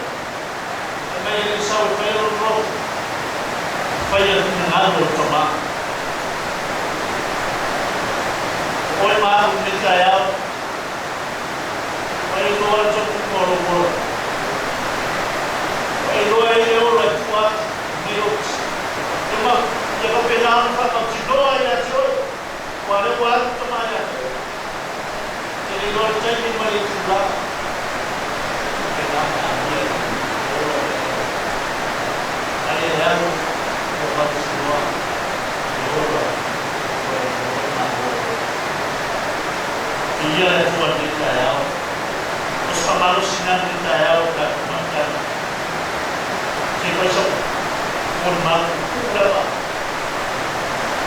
Kaya Yesus kaya orang. Kaya mengalir sama. Oleh mahu mencayau, oleh luar jauh moro-moro, oleh luar ini orang kuat hidup. Cuma jika pelan patut cidoa ya cidoa, walau temanya. Jadi luar jadi mari sudah pelan dia. Ada yang buat semua orang. Ia tuan kita ya, terus kemalu sinan kita ya, udah makan. Jika sok pun malu, udah pak.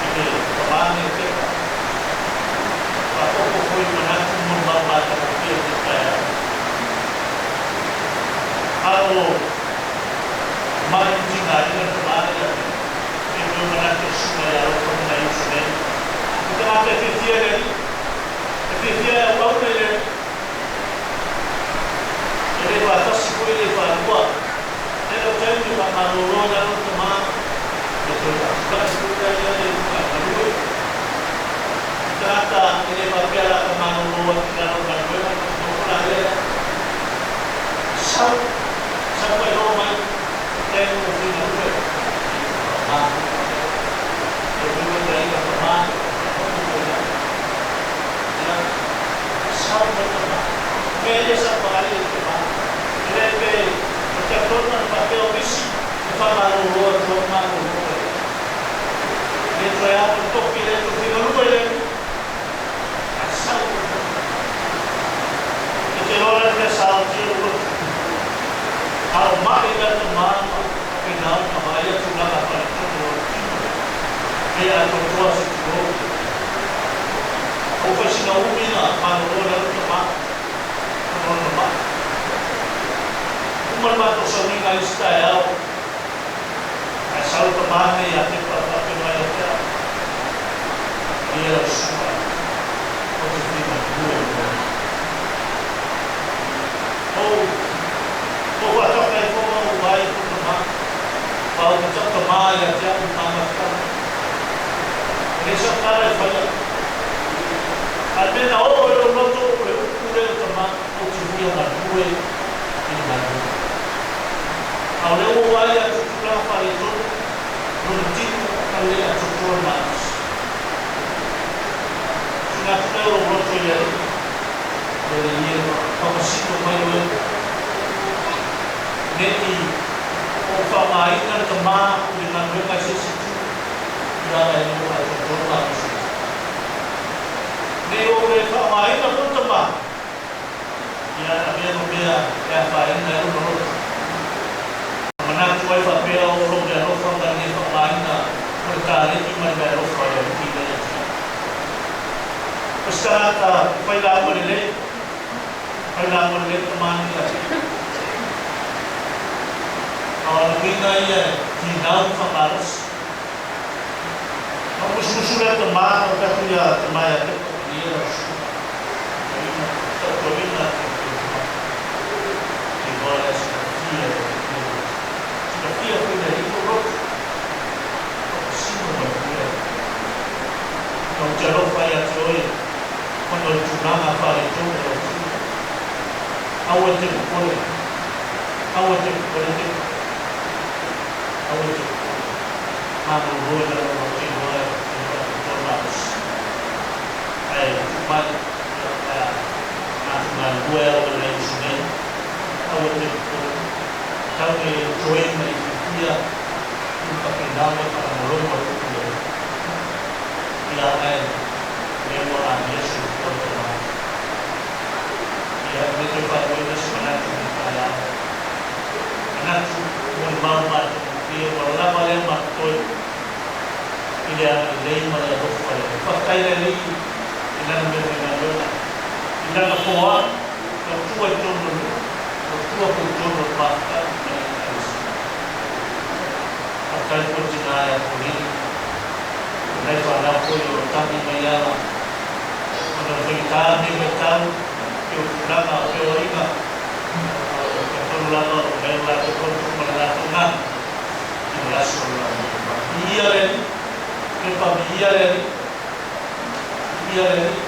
Ini kemana kita? Aku pun menantu pun makan dia kita ya. Aku main tinggal dengan kemana ya? Itu menantu semua ya, aku menaik semua. Kita ada dia lagi. Dia baru ni, jadi batas sekolah ni baru. Jadi macam ni pak malu orang teman, betul tak? Sekolah ni bukan baru. Ternyata ini bagi anak malu orang tidak orang baru. Sekolah ni, sampai orang yang mungkin baru. Jadi dari teman. Kaya sa pahali ito ba? Kaya magkakaroon ng papel misi maluruan o maluruan. Ito ay ang ito, kaya ito pinaluan asal ito. Itinulan ka sa altiro. Ang makita naman pinang kamaya ito lang ang palituro. Kaya ito po sa ito. O pa sinaumi na maluruan ito ba? Umat sa mga istayal asal teman ni yang diperhatikan mereka dia semua positif dua apa kayak kau baik teman kalau kita teman yang dia utama sekali ini sekarang banyak Almena orang tu orang teman positif yang dua ini baru. Kalau orang yang sudah itu rutin kalau yang sudah mas, sudah orang tu yang dari ini kamu sih tu mahu Neti o whamaina ta mā uri ngā ruenga sesi tu ira e mo ai o tōna isi. Nei o re whamaina po ta mā ia a mea no mea e a whaina e uno roto. Manatu ai whapea o ro mea rofa ngā ne whamaina o re kāreti mai mea rofa e o tina e tia. Paskarata whaila amore le ta māni a te. Awal minga ia di dalam fakaras. Kamu susulah teman atau punya teman yang dia terkena di bawah seperti punya itu rot. Semua dia. Kamu jauh payah joy. Kalau curang apa itu awal tu boleh. Awal aku boleh dalam waktu boleh terbatas. Cuma aku gue oleh sungai. Awal kami join dia untuk pindah ke Malung waktu itu. Dia lewat Yesus terutama. Dia berjumpa dengan sebenarnya saya. Anak mau mati. Dia malah malah mati. Dia lei malah lupa. Pakai lei. Ina bermenanya. Ina kuat. Kuat jodoh. Kuat jodoh bahkan. Pakai pun jenayah puni. Naik pada pun kami mayala. Kalau kita ni macam itu lama teorinya. Kalau lama memang itu menentukan. Iyalah, kenapa iyalah?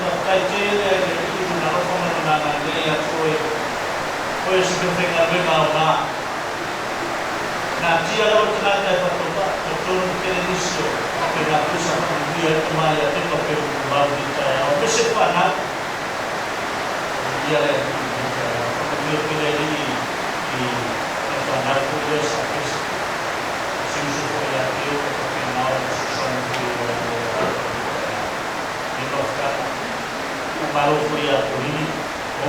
Pakai ciri itu nama pemenangan dia koi seperti ngapain mana? Nanti kalau kita dapat betul televisi, kita bisa melihat kemana itu pakai bau kita. Besar mana? Iyalah, kita pilih di mana pun sampai Yusuf ya dia kenal sesuatu di bawah baru kuliah ini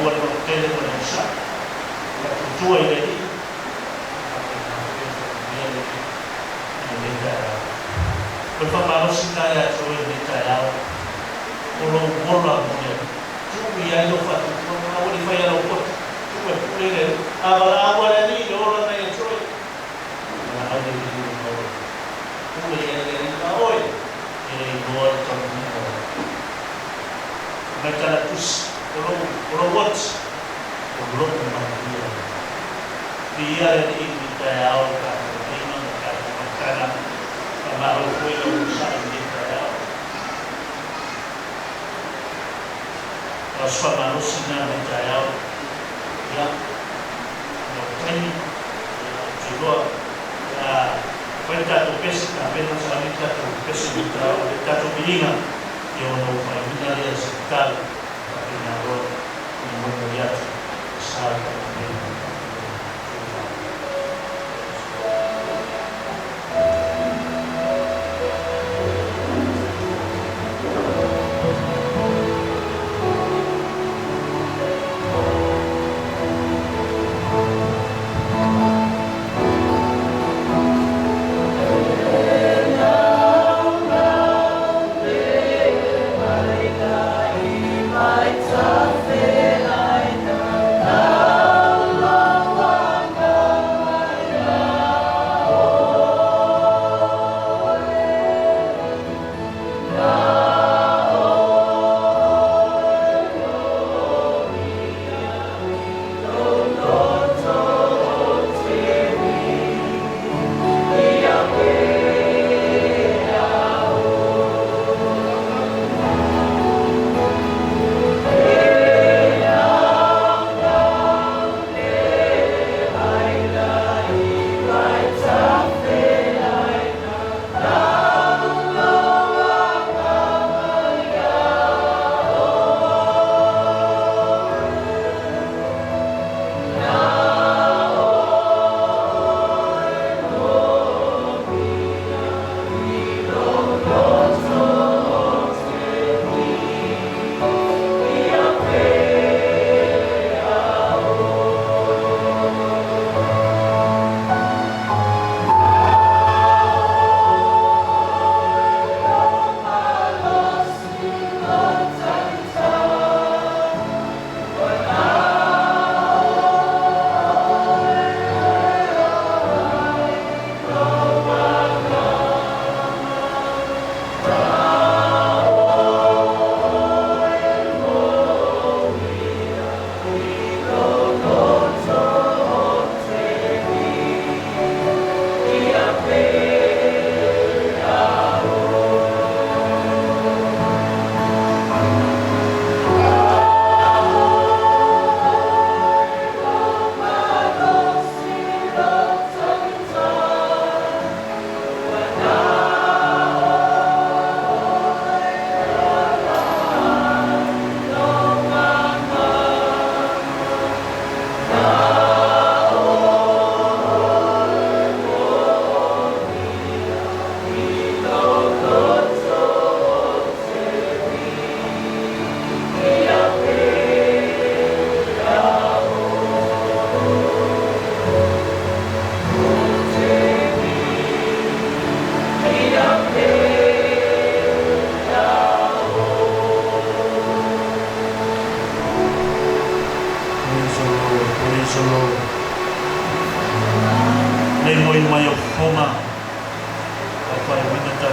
awal bertemu dengan Isa waktu tua ini dia ini berapa kita ya tua ini saya kalau bola punya cuma ya itu faktor awal ini saya lupa cuma kuliah awal ini orang yang tua ada di hoy gol terbuka. Mereka terus robot dia. Dia yang kita awal karena baru kita usaha kita. Rasanya manusia kita ya. Ini juga Cuenta tu pesi, también no solamente tu pesi de trabajo, está tu vida, yo no familia de aceptar, terminador, inmediato, salta también. I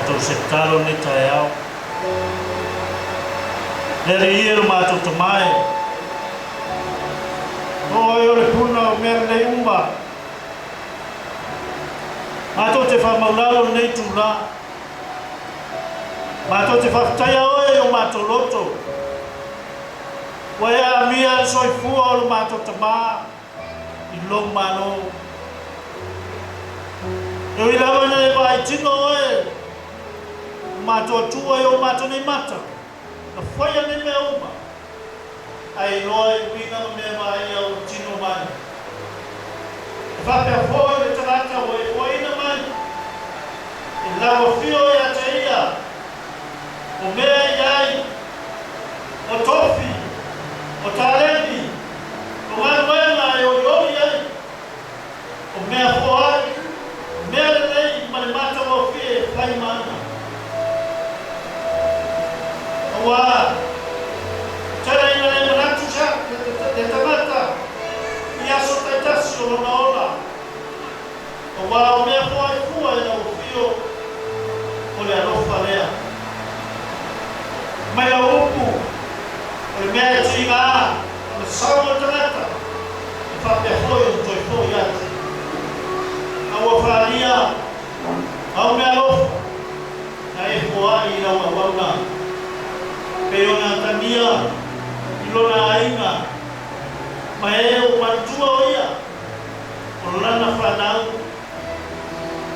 mātou se talo ni tae au. Nere ia lo mātou te mai. O e ore puna o mea nei umba. Mātou te whamaulalo nei tu la. Mātou te whaktaia oe o mātou loto. Wa ea mia soifua o lo mātou te maa. I long mano. E ui lawa na e vai tino oe. Mātou atua e o mātou nei mata. Na whaia nei mea uma. Ai loa i wina no mea mai au tino mai. E whapea fōi le tarata o e waina mai. E lawa whio e ata ia. O mea iai. O tofi. O tareni. O ngānuenga e o iori ai. O mea fōai. Mea lei mare mata o whie e whai mana. O wā. Tera ina le manatu sa, te tamata, I aso tai tasi o lona ola. O wā o mea fua I fua I au whio o le alofa lea. Mai a upu, o le mea e tui ngā, o le sao o tamata, I whapea hoi o toi hoi ati. A ua whaania, au mea alofa, na e fua I raua wauna. Pe o ngā tania, I lona ainga, ma e o matua o ia, o lana whanau,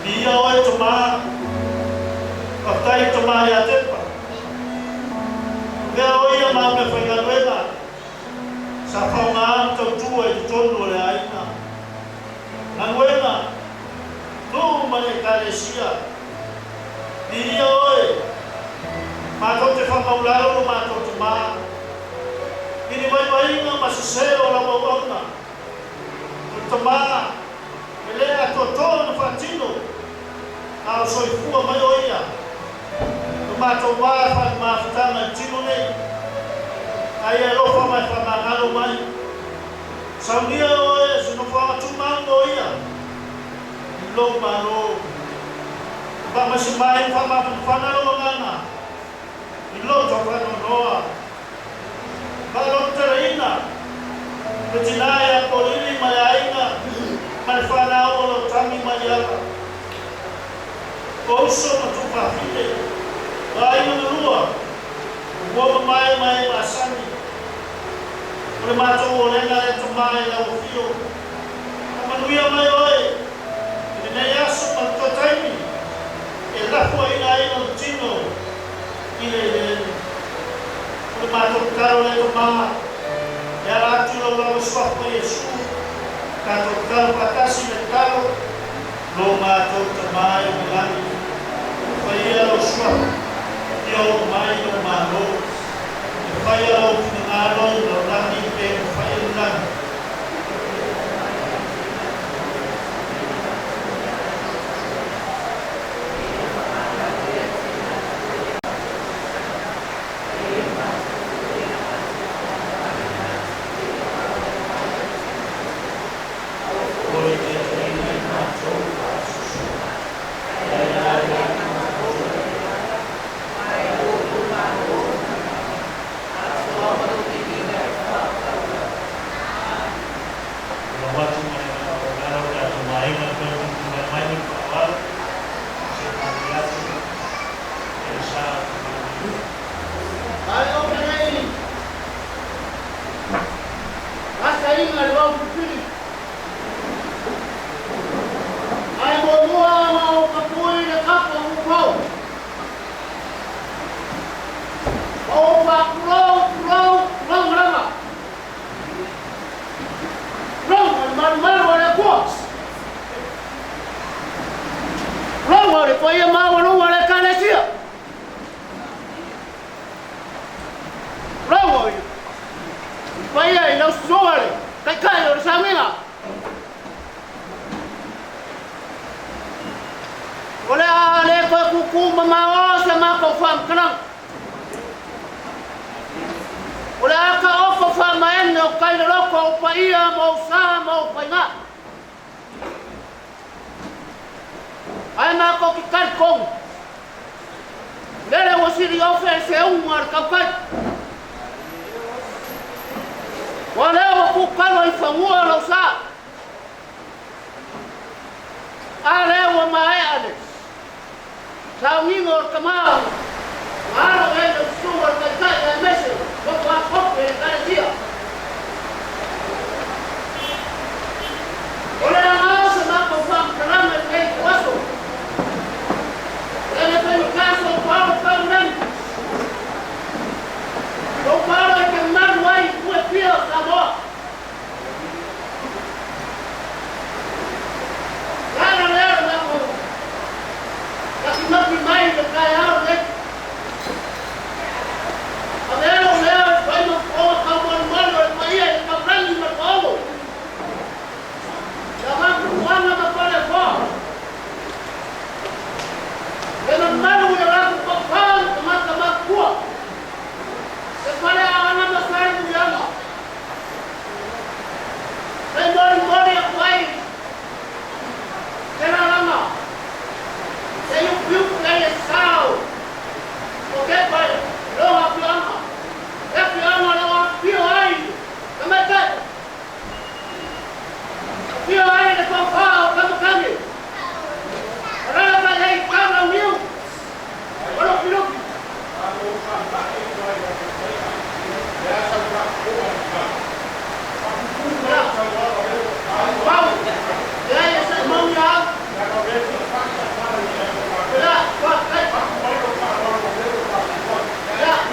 I ia o e toma, whakai toma I a tepa. Vea o ia mau me whainganuena, sa whaunga amtau tua I tonu o le ainga. Nganuena, nuu mane kālesia, I ia oe, mātou te whakaularo no mātou te mā. Kini mai mainga masaseo la wawana. O te mā, e lea totoa na whatino. Ao soifua mai o ia. No mātou wā whakmāwhitanga tino nei. Ai e rofa mai whamangalo mai. Saunia o e, se no whakatumanga o ia. I lo maro. Whamasi mai whamangalo o ngana. I loto whanonoa. Palon teraina. Petinaya polili mai ainga. Mai whanau o lo tami mai ala. Kouso na tupahine. Ainga na lua. Uoma mai masani. Ule mātou o lenga e to mai la ufio. Kamanuia mai oe. Ine nei aso matotaimi. E lafua ina ino tino. Ile o mātou karo le to maa e ala atu lo lau swapo Yesu kātou karo patasi le karo lo mātou ta mai o milani whaia lo swapo I o mai o mālo e whaia lo finangalo lo lani pe whaia lani Ili ofe se umar kaukai. Waleo kukalo ifamua lo sa. Alewa mae ade. Saumingo kamao. Aro endo suwa kakai ya mese. Wako akope karazia. Ole amao se mako fam karama kei waso. Ele pelo caso Paulo Fernando. O Paulo é que mais vai foi pior da boa. Cara lera na boa. Aqui não tem mais de cair né. Agora o lera vai no povo como normal, vai aí comprando no povo. Já vai pro ano da telefone. Ele não ia lá pro papai, tomar cua. Sepada anak besar dia mah. Embor yang baik. Kena lama. Saya piu kaya sao. Okey baik. Lo api lama. Api lama lo api ai. Kemekat. Api ai le papai kamu kami. Rasa lagi kau miu. Kalau piu. Wow, ya saya mau ya. Ya, pakai. Ya,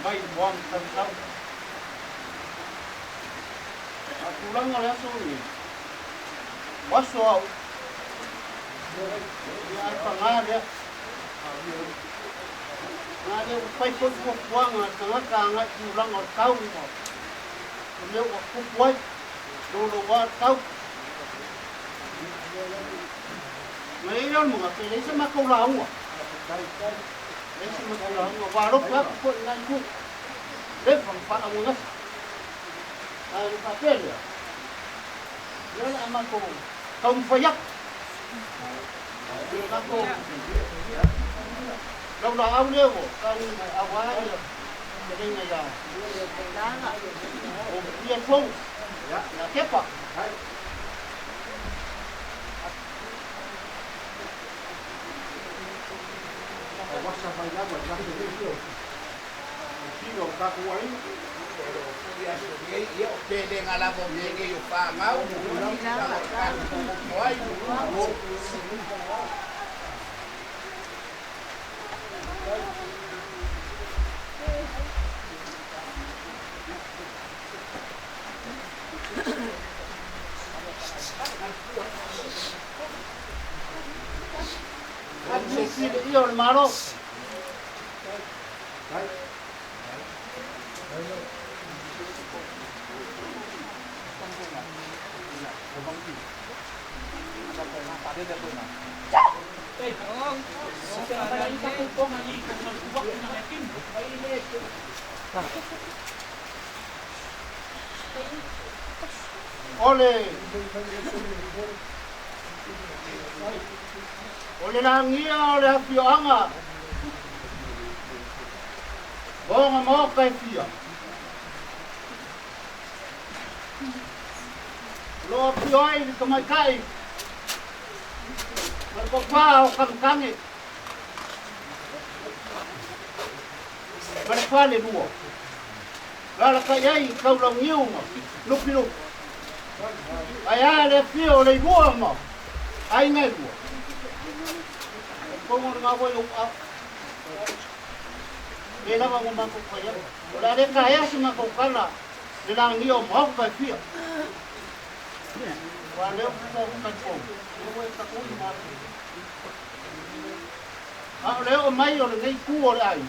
Mai buang tentang aku lang oleh asuri wasau dia apa ngada ngada pai pun buang tengah kangat ulang or kau dia aku buat dulu buat kau Ngayon mga pilay sa makulaw Ay sa makulaw warok ka po ngan ko Dep ang paamungas Ano papel ya Yan aman ko Kaum fayak Ako Daw na awliya ko Kaum awaliya Jadi nga O iyan pong Na kepa sa vai la vai ka te yo si no ka ku ai Ia o pele ngala mo nge yo pa ngau moai io il maro ole ole langia ole afioanga bonga mo kai fia lo pioi ni kamai kai mar ko pao kam kangi mar fale luo la kai ai kau lo ngiu mo lupi ai ale fio le luo mo ai ngai luo ko mo nga ko yo ela va ngoma ko kaya la de kaya sima ko kala de la ngiu mo ka fio wa le ko ka ko ko ta ko ma le o mai o le ku o ai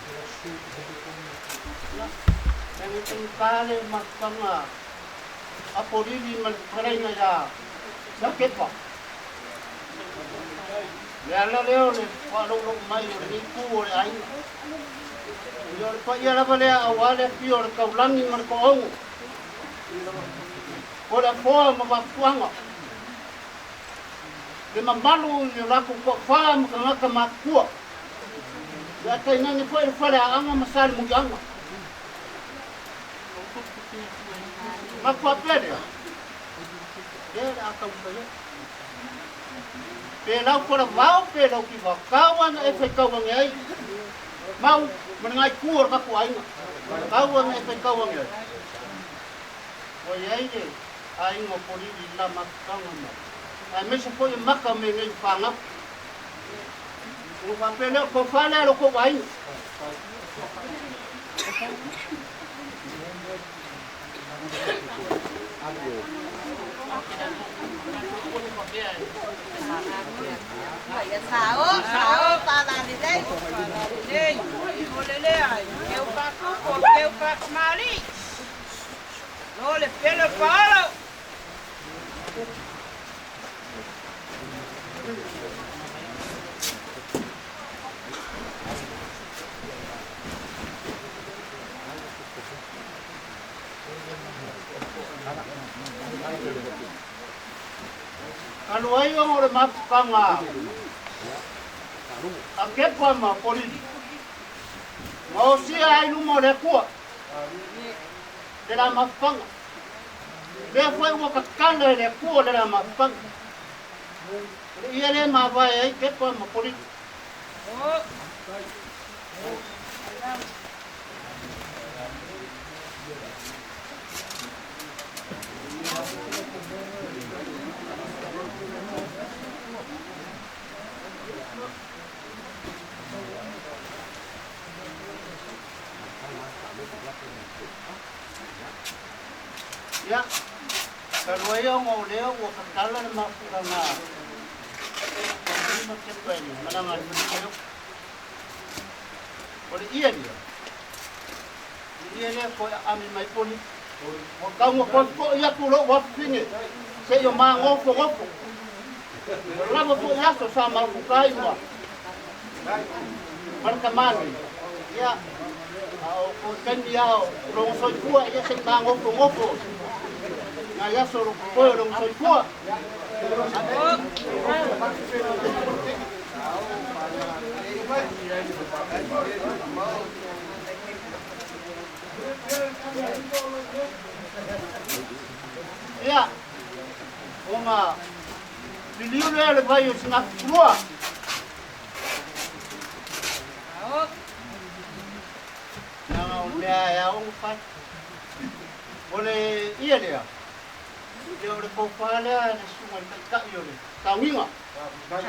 Yang kale makanga aporili man karaina ya sakit pa ya leo le palo lo mai ni ku o ai yo pa ya la vale awale pior ka ulangi man ko au ora fo ma ba tuanga de mamalu ni la ko fa ma ka ma ku ya kai nani foi fale anga masal mu anga Makwa pele. Dia akan saya. Pelau kora mau pelau ki ba kawan e fe kawan ai. Mau menengai kur ka ku ai. Kawan e fe kawan ai. O ai de ai ngo poli di la makanga ma. Ai me se foi maka me ngai panga. O pa pele ko fala lo ko ai. Sao ta là đi đây. Đi, ngồi lên đây. Kêu phát cú, kêu phát mali. Nó le pele palo. Kalau ayo ngore mafkanga. Akepa ma polisi. Mau si ai lu mo le ko. De la mafkanga. De foi wo ka kanga le ko de la mafkanga. Ia le ma vai ai kepa ma polisi. Oh. Ya, kalau ayo mau leo wo ka kala ma fkanga. Ini macam ni, menangan beliau. Oleh ia dia. Dia ni ko ambil mai poli. Kau mo ko ia pulo wa fini. Se yo ma ngofo. Lama po ya so sama ku kai wa. Markamani. Ya. Au ko kan dia rong so kuwa ya se ma ngofo. Na ya so ko rong so kuwa. Ya. Oma biliu le vai os na rua. Oh, Nanga o lea e au whai. Ole ia lea. Ia ore kōwha lea e sunga i kai o le. Taunginga.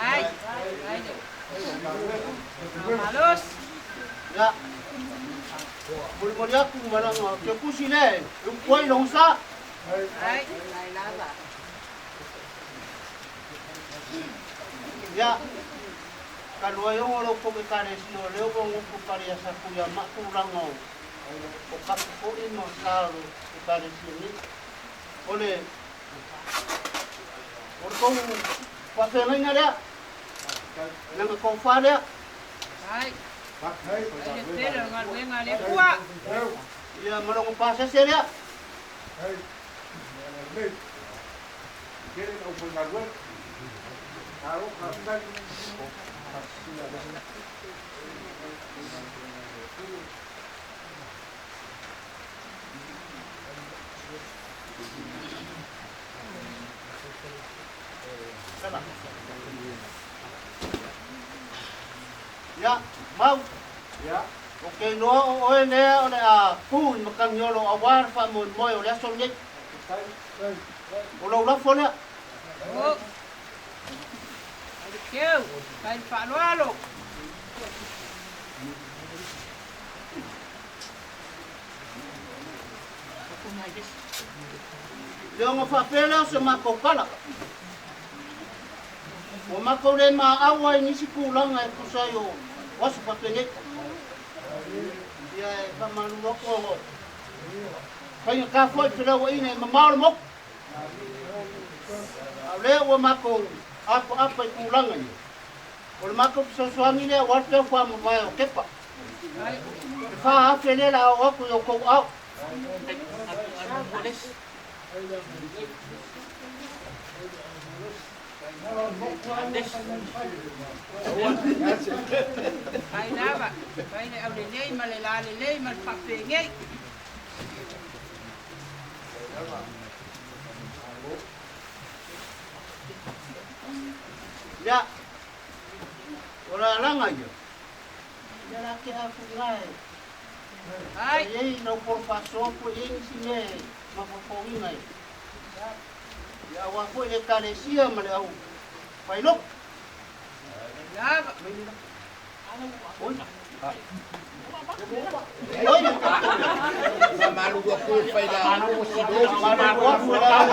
ai. Ai. Malos. Ia. Mori aku maranga ke kusi le. Yung kuai long sa. Ai, lai lava. Ya, kalau ayong orang pun kekari sino, leo pun ngumpul kari asa kuya mak kurang mau. O kapu ko ino saru kekari sini. Oleh, orang pasengai ngada, nang kau faham Ai. Ai, pero ngal wenga le kuat. ya marong pasal saya. Quieren open la web. Claro, claro. Ya, mau. Ya. Okey, no oe ne ole a pun makan yolo awar fa mon moy ole son ye. Olo la fole. Oh. Ai keu, kai fa lo. Leo nga fa pela se mako kala. O mako le ma awa ni sikulanga e kusayo. Wasu fa pele. Ya pa manu ko. Kaya ka foi pela wa ina ma mal mo. Leo mako apa kulanga ni. O mako so suami le wa te fa mo vai o kepa. Fa ha pele la o ko yo ko au. Kai lava. Kai le au le nei ma le la le nei ma fa pengai. Ya. Ora langa yo. Ya la ke aku ngai. Ai. Ai no por paso po e sine ma po ngai. Ya wa ko e carecia ma le au. Pai lo. Lava. Oi. Malu gua pun pada malu si do Malu wa fu la.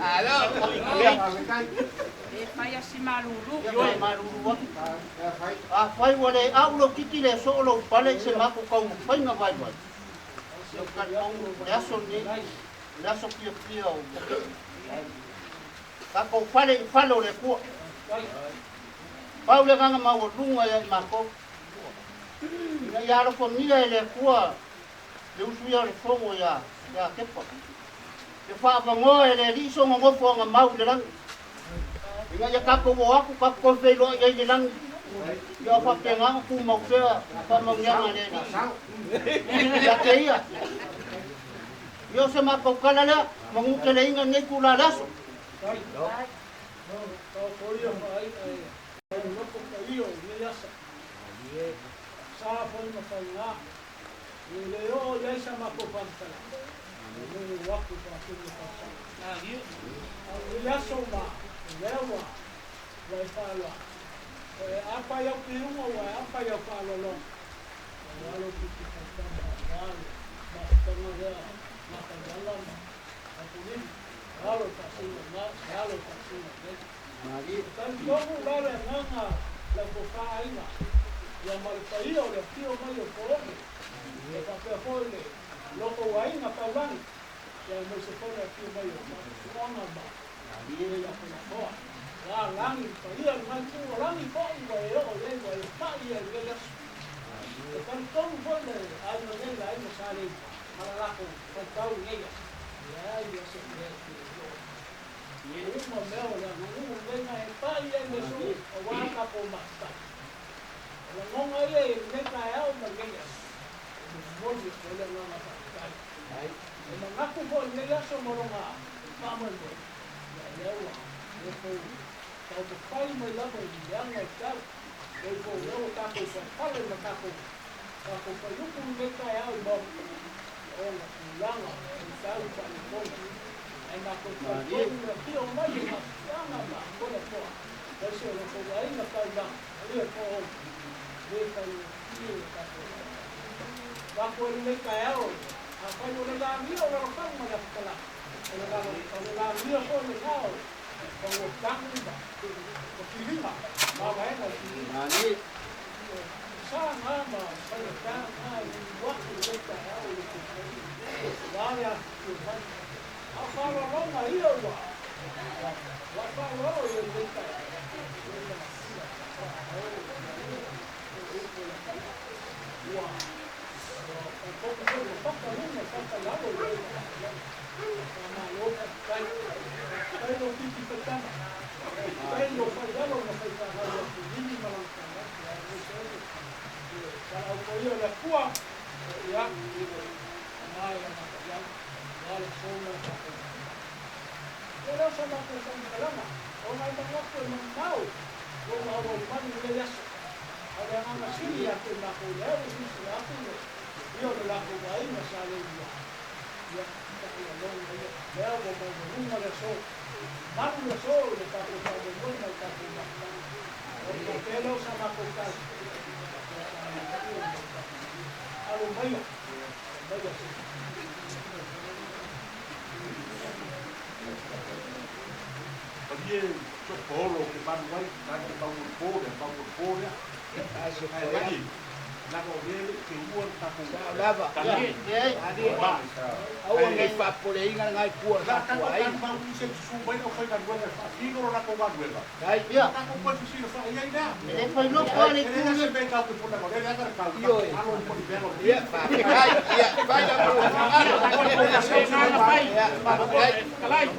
halo E fai asi malulu. Yo e malu wa. A fai wa le au lo kiki le so lo pale se ma ko kau fai na vai vai. Yo kan au ya so ni. Ya so pio. Ka ko falo le ku. Pau le ganga ma o lunga ya ma ko. Ya lo ko ni le ku. Le usu ya le fongo ya kepa. Le fa va ngo le li so ngo fonga mau le lang. Inga ya ka ko aku ka ko fe lo ya le lang. Ya fa penga ku mau fe pa mau nya le ni. Ya ke ya. Yo se ma ko kala la mangu ke le inga ne ku la laso. Apa yang piru apa yang kalau walau kita katakan makan dia makan dalam aku ni kalau tak Mari. kan kamu lara nganga la boca aina yang malpaio le tio maio pole le papel pole loco aina paulan yang no se pone aquí maio ona ba dia ya pela boa la langi paia manchu langi po igual o le igual paia le ya kan kamu pole aina le aina sale ala la ko tau nega ya se uma mel na uma venga e pai e me su o waka po masta la non ai me cae o me venga moji ko le na na kai ai e na ku po le ya so moronga vamos go ya lewa e ko tau pai me la po ya no tal Ei po leo tako sa pale na tako. Tako pa yuku meka ya mo. Ona langa sau pa ni ko. Ai na ko pa ko na tio mai na langa ma ko na ko. Eso lo ko ai na ka na. Ai ko de ka ni tako. Tako ni meka ya o. Apa yo le la mi o lo ka ma ya kala. Kalau la mi o ko ni ka. Kalau tangi ba. Ko kilima. Ma ba na kilima. Ani Sama saya kan waktu kita tahu itu saya Tuhan apa orang dia wah apa orang yang kita wah kalau kau ada kuah, ya, mai yang wala sona tako. Pero sa mga kusang kalama, o may mga ko ng tao, kung awal man nilayas, ada nga masili ako na ko, leo sila ako, yun na ko ba ay masalay niya. Ya, kasi along ngayon, leo ko may marunong laso, marunong laso, nagkakasabon mo, nagkakasabon. O pero sa mga kusang, Alu banyak, banyak sih. Tapi cokolo que van vai, nanti bangun pole, lagi. Nako ele que uan taku. Lava. Kami. Adi. Awan ngai fa pole inga ngai kuar Lah sa kan kuai. kan bangun se subai no foi kan wela. Ino nako ban wela. Dai ya. Nako pode se fa ia ida. Ele foi no pole Ele tudo. se bem calco por agora, ele agar calco. Yo. Alo pode belo. Ia fa. Dai, ia vai da pro. Dai. Kalai.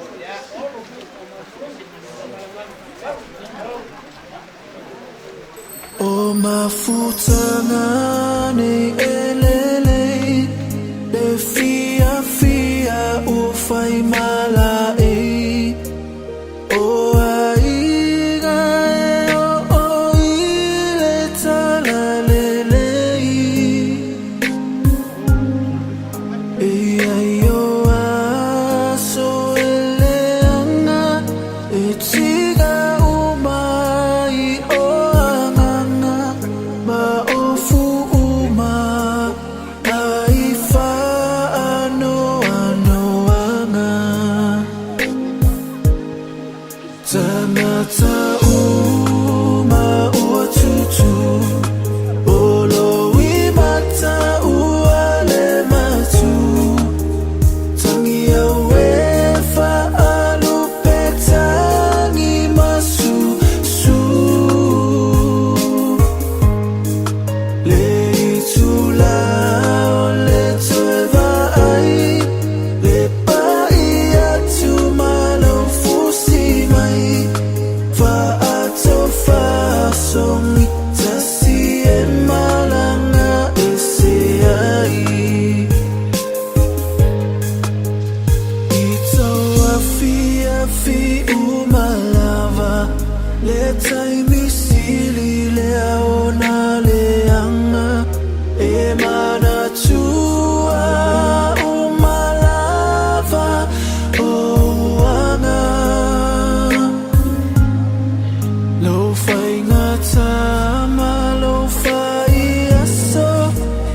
O mafutangani elele le fia fia o fai malai o aiga o ile talalele yo aso eleanga etiga umai o maofu uma aifa anoanga tanata uma uatutu olowi mata uale matu tangia wefa alupetangi masu su Letai misili leona leanga emana tua umalava oanga lo fai ngata ma lo fai aso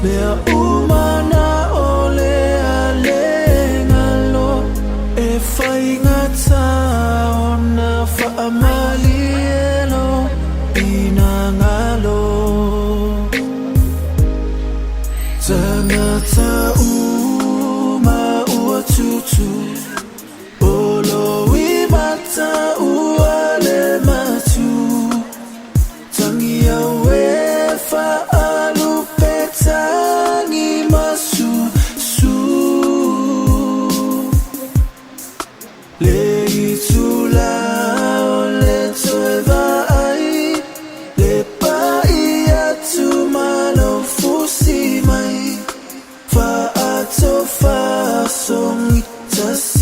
mea umana ole alenga lo e fai ngata ona fa amali Tanata uma uatutu Olowi mata uale matu Tangia wefa alupetangi masu su Leitula ole toeva ai Lepa ia tu malo fusi mai Fa ato fa song tas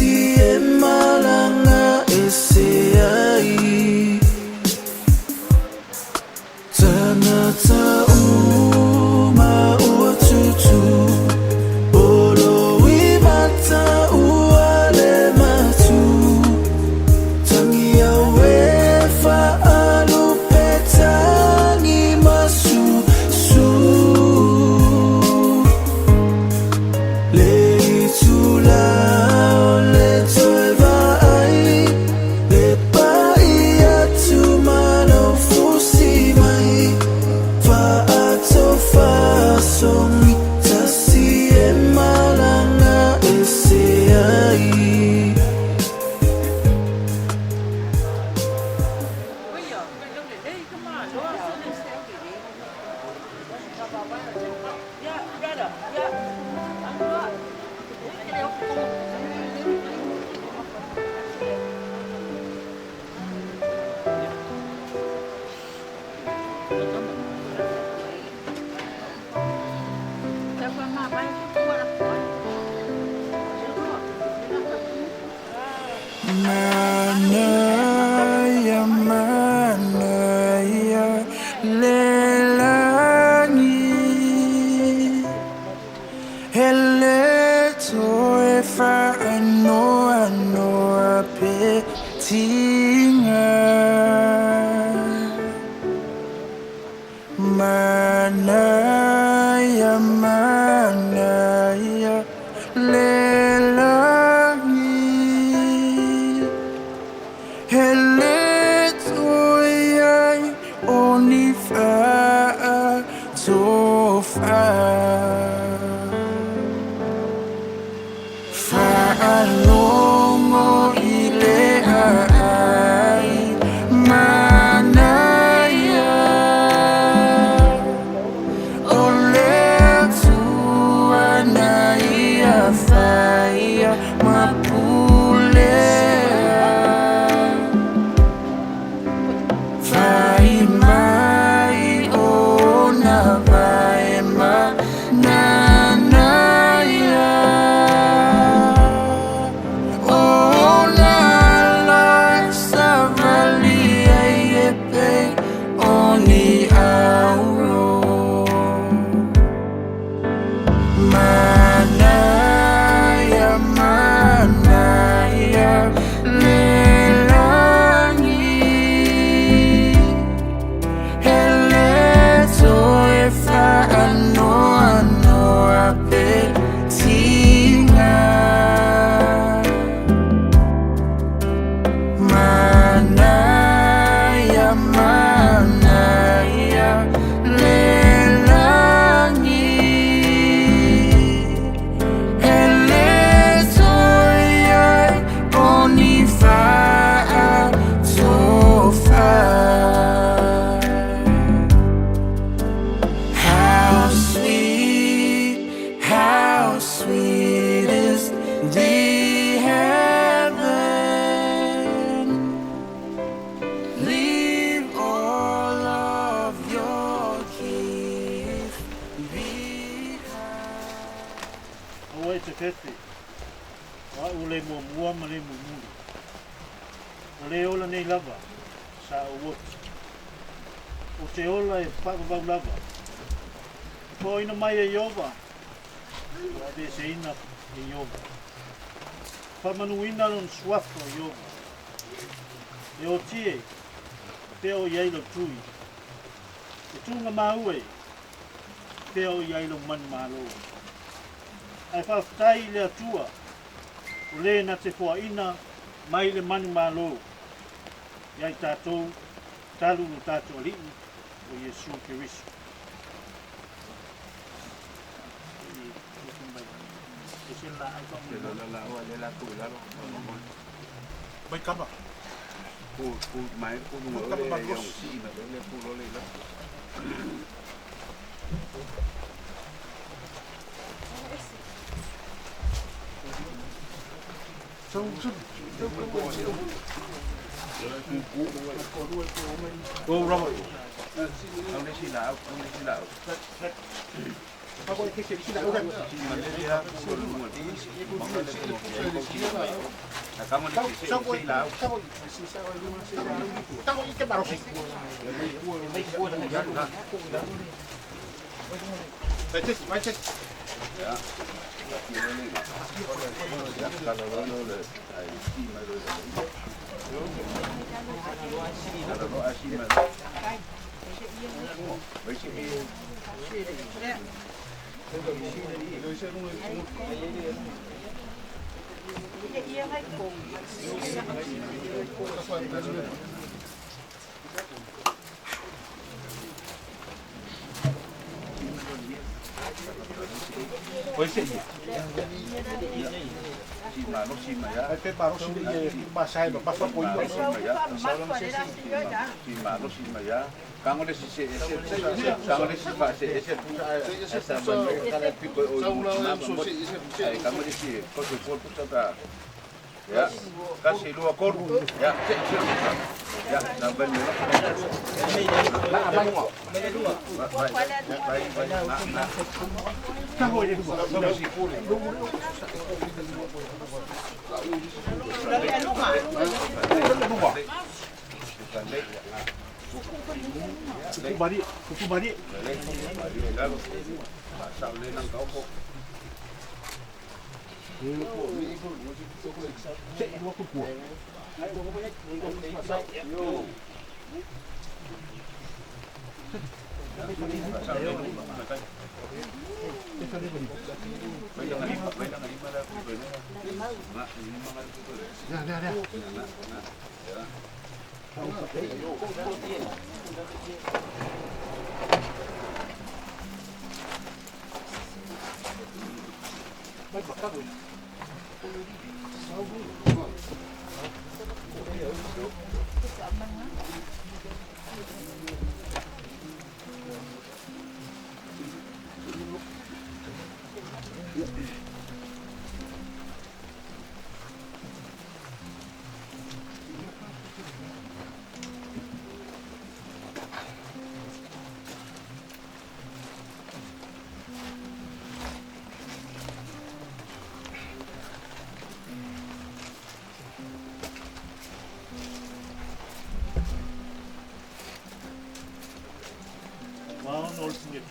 Manaya, manaya, lelangi. Hele toe fa ano apetinga. Manaya, manaya, lelangi. Hele toe onifa tofa. Fa'alongo ile ai manaya. Ole tua naia faia mapulea. Vai mai ona vai ma nanaya. Ona la savalia yepe oni auro. Manaya, manaya, lelangi. Hele toe fa ano apetinga. Manaya, manaya, lelangi. Hele toe onifa tofa. How sweet is the heaven. Leave all of your gifts behind. Awa te kete. Wa ule mua mare mulu. Ole ola nei lava. Sa o wot. O te ola e whakabau lava. Ko ina mai e Iova. Wa de se ina e Iova. Whamanu ina lon swafo e Iova. E o tie. Te o iailo tui. E tunga maue. Te o iailo mani malo. Ai whaftai le atua. O le na te fua ina. Mai le mani malo. Iai tātou. Talu no tātou alii. O Yesu Kirisu. Vai kama. Mai ku no le si na le ku lo le la. Go Robert. Ông đi xin lão. Ako cái si đạo đây. Oi, sim. si mano si maya. Ai pe paro si masai ba pa ko Mano i. si maya. Si mano si maya. Kango de si se kango de si pa se ese pusa esa ba kala pico o kango de si ko se por pusa ta ya kasi dua kor ya ya sampai ni lah abang mo Tahu dia dua. si kul Kuku balik. pasal le nang kau kok Cek dua kuku.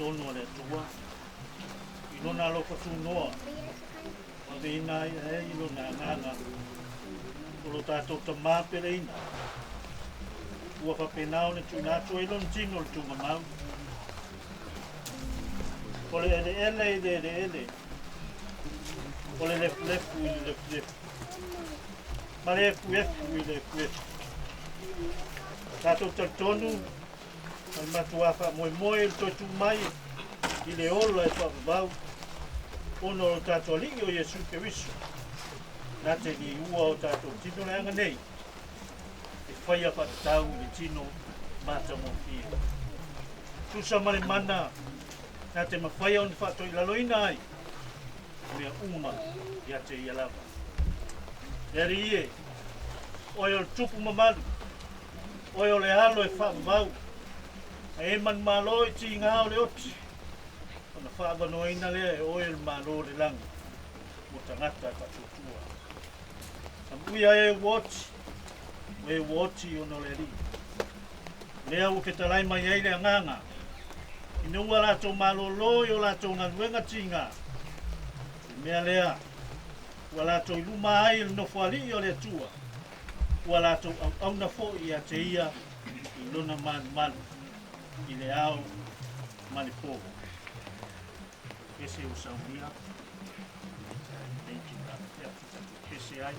Tono le tua ino na lo ko noa o de ina ino na nganga o lo tato te mapeleina ua papenao le tuna to ilo ntino le tunga mau o le ele o le lefu ma le lefu tato te tonu al matua fa moi il to mai i le olo e fa vau ono o tato lingi o Yesu ke wisu na te ni ua o tato tino na anga nei e whaia pa tau le tino mata mo fia tusa mare mana na te mawhaia on whato i laloina ai mea uma ia te ia lava eri ie oi o tupu mamalu oi o le halo e wha vau e man malo e ti ngao le oti ona fa ba no ina le oil malo le lang mo tangata ka tutua am uia e watch ono le ri le au ke talai mai ai le nganga ino wala to malo lo yo la to na wenga tinga me lea wala to lu mai no fali yo le tua wala to au na fo ia te ia ino na man i le au manipogo. Ese o saunia. Ese ai.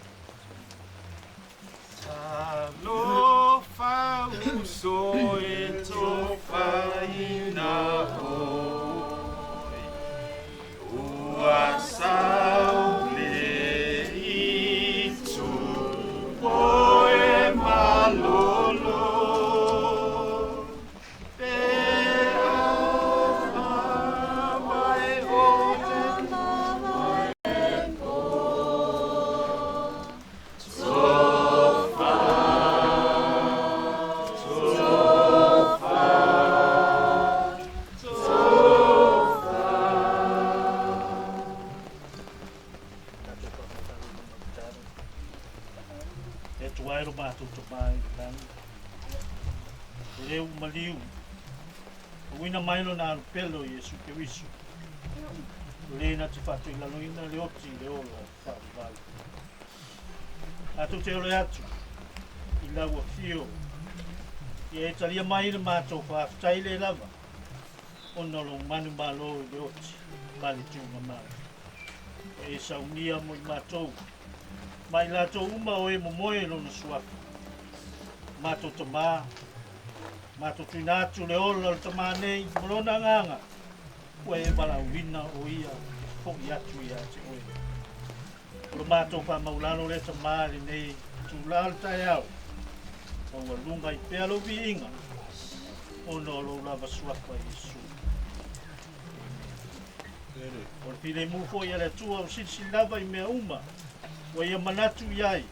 Lo fa uso e to faina oi. Ua sau le itu oe malolo. Mailo na pelo Yesu ke wisu. Le na te fatu i laloina le oti le ola wharu vai. Atu te ole atu. I laua fio. I e talia mai le mātou whaafutai le lava. Ono lo manu malo i le oti. Mali tiunga mai. E saunia mo i mātou. Mai lato uma o e momoe lo na suafu. Mātou ta maa. Mato tuinatu le ola le tamanei molona nganga ua e balauina o ia fo'i atu ia te oe Lo mātou whamaulalo le ta māli nei tūlal tai au. O walunga I pēa lo vi inga. O no lo lava suaka Yesu. O pile mufo ia le tua o sisi lava I mea uma. Wa ia manatu iai.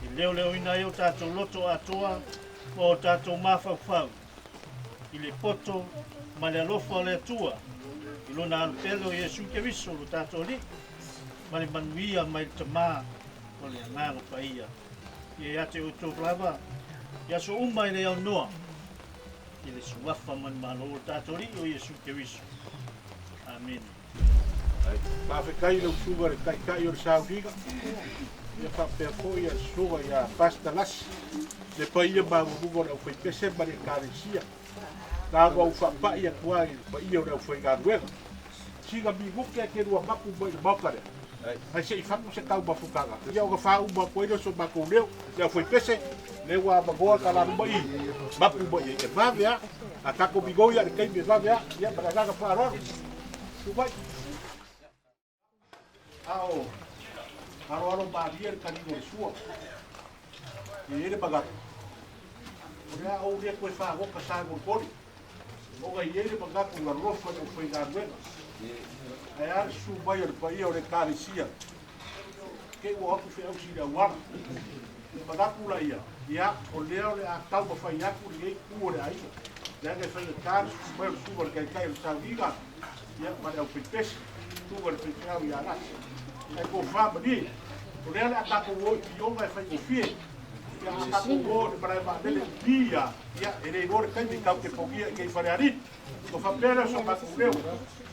I leo leo ina eo tātou loto atoa o tātou mawhauwhau. I le poto ma le alofa le tua. I lona alpelo Yesu ke viso lo tātou li. Ma le manuia mai te mā o le ngānga paia. I ate o tō lava. Ia so umai le au noa. I le suafa man malo o tātou li o Yesu ke viso. Amen. Mawhekai lau suga le kai o le saudiga. Ia whapea ko ia suga ia pasta lasi. Le pa ia maungungo lau whai pese ma le kāresia. Nā ngau whapa ia tua I pa ia lau whai ngāruega. Singa mi nguke a ke rua maku mo I maukare. Hai se I whaku se kau mafukanga. Ia o ka whau ma koe so maku leo. Ia whai pese. Le wa magoa ka lanu mai. Maku mo ia ke whawea. A kako migo ia le kai me whawea. Ia maragaga whaaroro. Tubai. Ao. Aro maria le kanino le sua. I ele magato. Rea au rea koe whahoka sa ngorpori. Oga I ele magato nga rofa o whai ngāruega. Ai are su mai o le paia o le kāresia. Ke ua aku whi au si rea wara. Le magato la ia. Ia o leo le a tau ma whai aku le ei kuo le aia. Lea ngai whai le kāre su mai o le suwa le kai kai le saudiga. Ia ma le au pipesi. Tuwa le pipesi I arasi. Ai ko whama ni. O lea le a kako o I onga e whai ko fie. Ia a kako o le marai ma lele dia. Ia e rei gore kai mi kau te pogia I kei whare arin. Ko whapera so matu leo.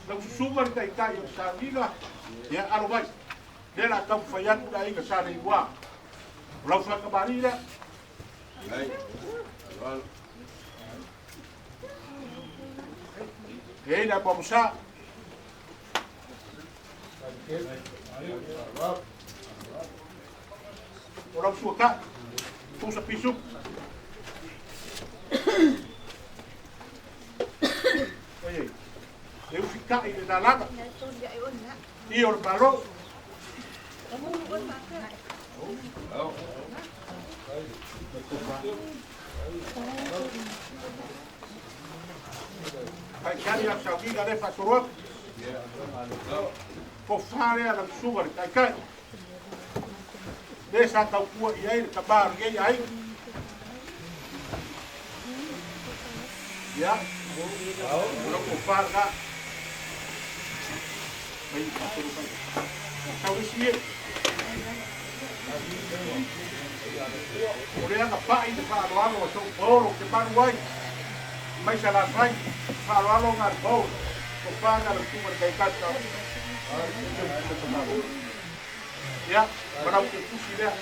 Lau susunga le kai kai o sa liga. Ia aro vai. Lea la kau whai atu la inga sa rei wā. Lau whakamari lea. E na pamusa. Orang suka pusa pisu. Oye, eu ficar aí na lata. E o balão. Vai cari a saudiga de faturou. Ko fare ala sugar kai kai. Desa tau kua I ai ka bar ge ai. Ya. Ora ko farga. Mai ka tu kai. Tau isi. Ora ka pa I pa alo so oro ke pa wai. Mai sa la fai. Pa alo ngar bo. Ko farga la sugar kai kai. Ya, para que tú si veas,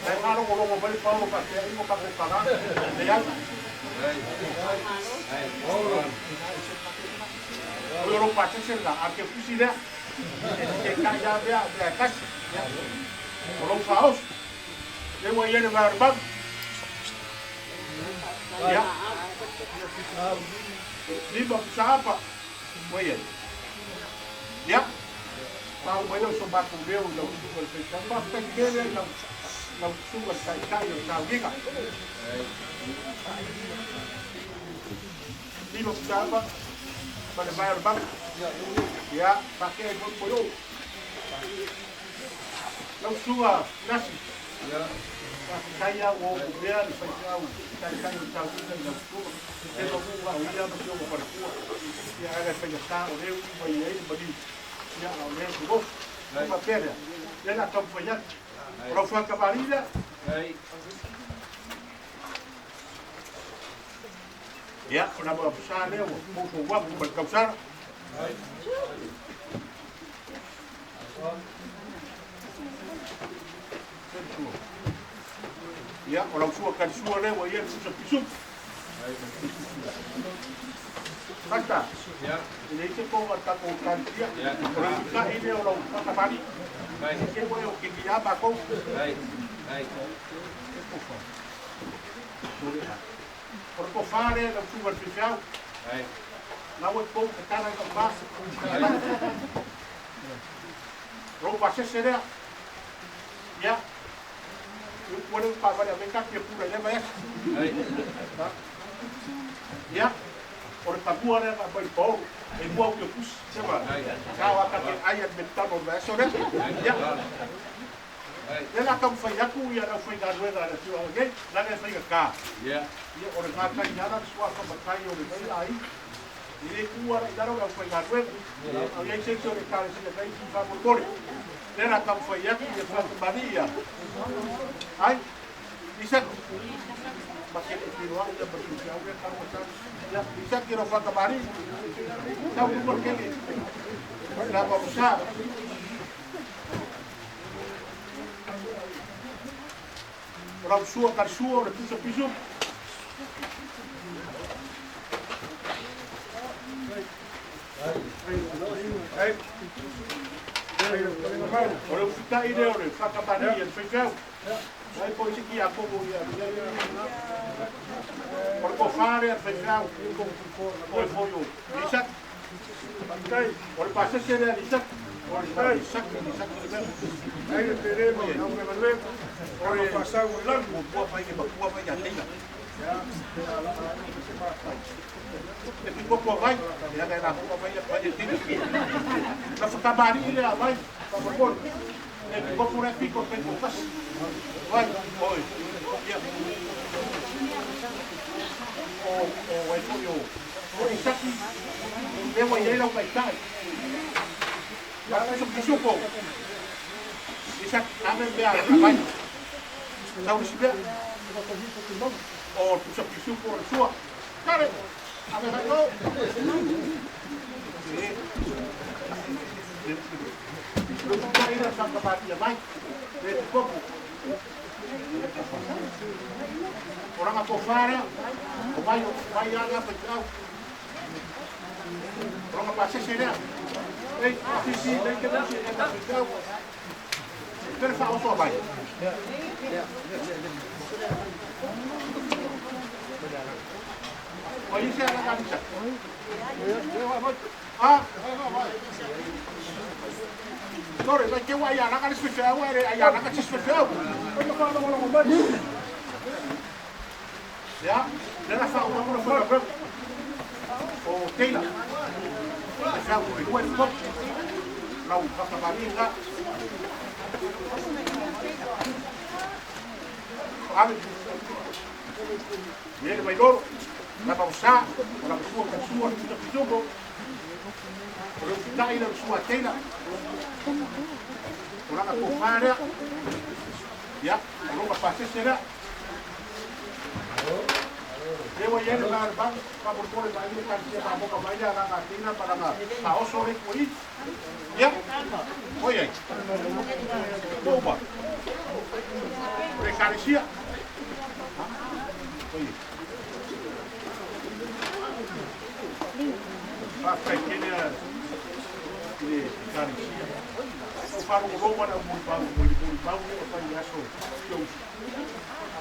dejaron o luego ver Pablo para que no para pagar de alta. Yo lo pasé cerca, a que tú si veas, que ya vea de acá, o los faos, de voy a ir a ver más. Ya, lima chapa, oye, ya. Mau mai lo so baku leo lo suga se tamba pekele lo suga sai kai o sa giga. Limo chapa para vai bank. Ya, pakai pun polo. Lo suga nasi. Ya. Kaya o dia di pasau kai o sa giga lo suga. Pero buwa ia mo yo para kuwa. Ya era peñata o leo vai aí bali. Ya, oleh tu, apa pera? Dia nak kampanye. Profil kabarida. Ya, nak besar dia, mau buat berkausar. Ya, orang suakan suara dia, dia susah pisuk. Basta. Ya. Ini itu kau kata kau kan dia. Orang kita ini orang kata tadi. Baik. Kita boleh kita apa kau? Baik. Baik. Por kau fare dalam superficial. Baik. Lawan kau sekarang ke bas. Roupa seseria. Ya. Puede para venga que pura ya vaya. Ya. Por tapua ne ka pai pau. E mua que pus, se va. Ka ka ai admetamos na eso, né? Ya. Ela kam fai aku ia na fai garwe da na tua, ok? La ne fai ka. Ya. Ia ora ka ka ia na sua ka batai ora mai ai. Ile kuwa na daro na fai garwe. Ia se se ora ka se dai ki fa mo kore. Ela kam fai aku ia fa Maria. Ai. Isa pakai piruan ia bersusia ia kan macam ya bisa kira fa Mari. Tahu umur kali. Berapa besar? Orang sua kan sua, orang pisau-pisau. Orang kita ini orang fakabani yang fikau. Saya polisi kia aku boleh. Orang kofare yang fikau. Kau foyo. Lihat. Orang pasal saya lihat. Orang lihat. Aí teremos, não me lembro. Ora passar o lang, boa vai que boa vai já tem. E boa vai, já vai na boa vai já tem. Na Fakabari ele vai, por favor. E boa por aqui com tempo faz. Vai, oi. O vai foi o isso aqui. Eu aí não vai estar. Já fez o que pouco. Isa amen bea vai. Tahu di sini. Oh, pusat pisu por sua. Kare. Amen go. Lu tak ina sampai mati ya, baik. Itu kok. Orang apa fara? Vai ada pecah. Orang apa sih dia? Ofisi dan kita sih ada pecah. Quero falar sua vai. Olha isso é a camisa. Ah, sorry, mas que o aí na cara especial, aí na cara especial. Eu falo não vou mais. Já, já fala uma coisa. O Taylor. Já o igual não passa para mim lá. Ele vai duro, vai para usar, para sua, kita pijugo. Kalau kita ini semua tena, orang aku fara, ya, orang apa sih sera. Dewa ya ni lar bang, kabur kore bagi kan dia kamu kemana orang katina pada nggak tahu sore kulit, ya, oh ya, coba, rekarisia. Pakai kini karisia. Kalau Roma nak mulai bau ni apa yang aso.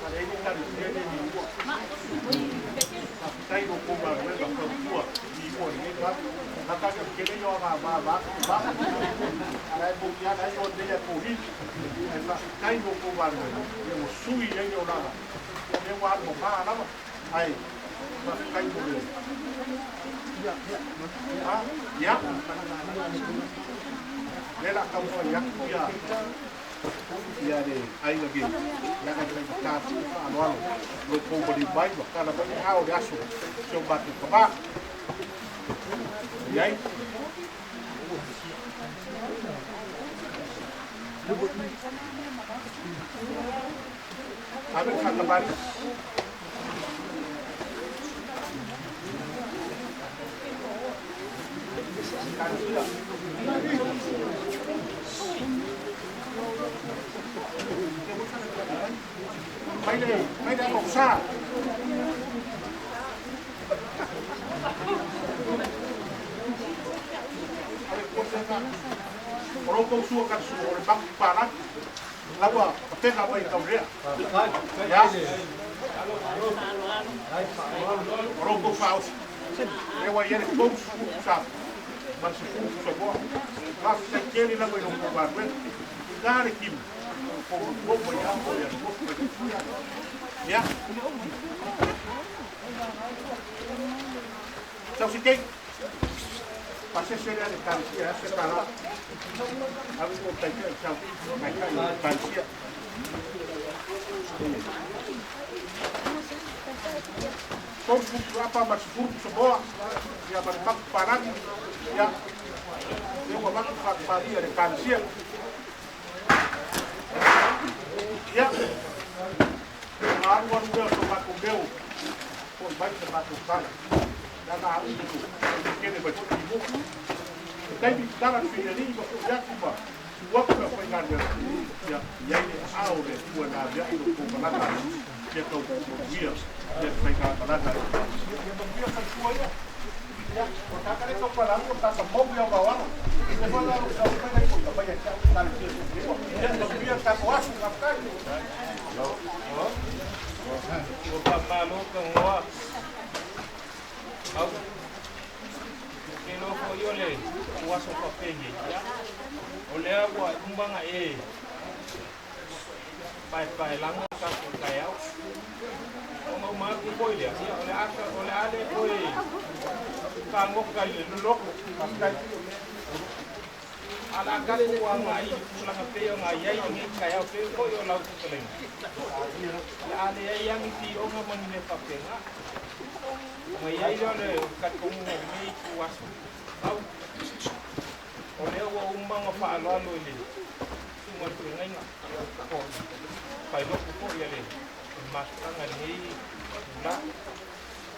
Ada ini karisia ni buat. Tapi kalau kau baru nak buat, buat ni kan. Nak kini yo apa. Ada bukti ada yo dia kulit. Tapi kalau kau baru, dia musui yang yo nak. Dia buat apa nama? Hai, pakai boleh. Ya. Lela kamu ya. Ya deh, ayo lagi. Ya kan kita kasih anual. Lo kau beli baik, karena banyak hal dia suh. Coba tu kebak. Ya. Ambil kan kembali. Mấy đây mọc xa. Orang kau suka kan suka orang bang panas. Lalu apa yang apa yang kau dia? Ya. Orang kau faus. Ewa yang kau suka. Masih suka buat. Mas sekali lalu yang kau buat. Dari kim. Ya. Chao si tem. Pase seria de cancia, se para. Abi ko tayo chao. Mai cancia. Todo apa masuk semua. Ya berpak parang. Ya. Eu vou lá faria de cancia. Ya. Aku dia sama aku meu. Pun baik sama aku kan. Dan aku itu. Kene betul ibu. Tapi cara finali aku ya tiba. Waktu apa yang ada. Ya, ya ini awal dua nabi itu pemanah. Dia tahu dia. Dia pegang pemanah. Dia sesuai. Ya, kalau itu perang kita semua yang bawa. Itu kalau sampai lagi kita banyak sekali. Dia dia tak puas ngapain. O papalo con wa. Au. Que lo foi ole, wa so papenge, ya. Ole agua umbanga pai lang ka ko kaya. O ma ko boy dia, ya ole ale boy. Kango kali lulok, pakai. Ala kali ko ang ai, sulang pe ang ai ngi kaya pe ko yo lau ko leng. Ya ale yang ti o nga manine papenga. Mai ai le kat ko ngi kuas. Au. Ole wo umbang fa lo lo le. Mo tu ngai nga. Ko. Pai lo ko ya le. Mas ngan ni la.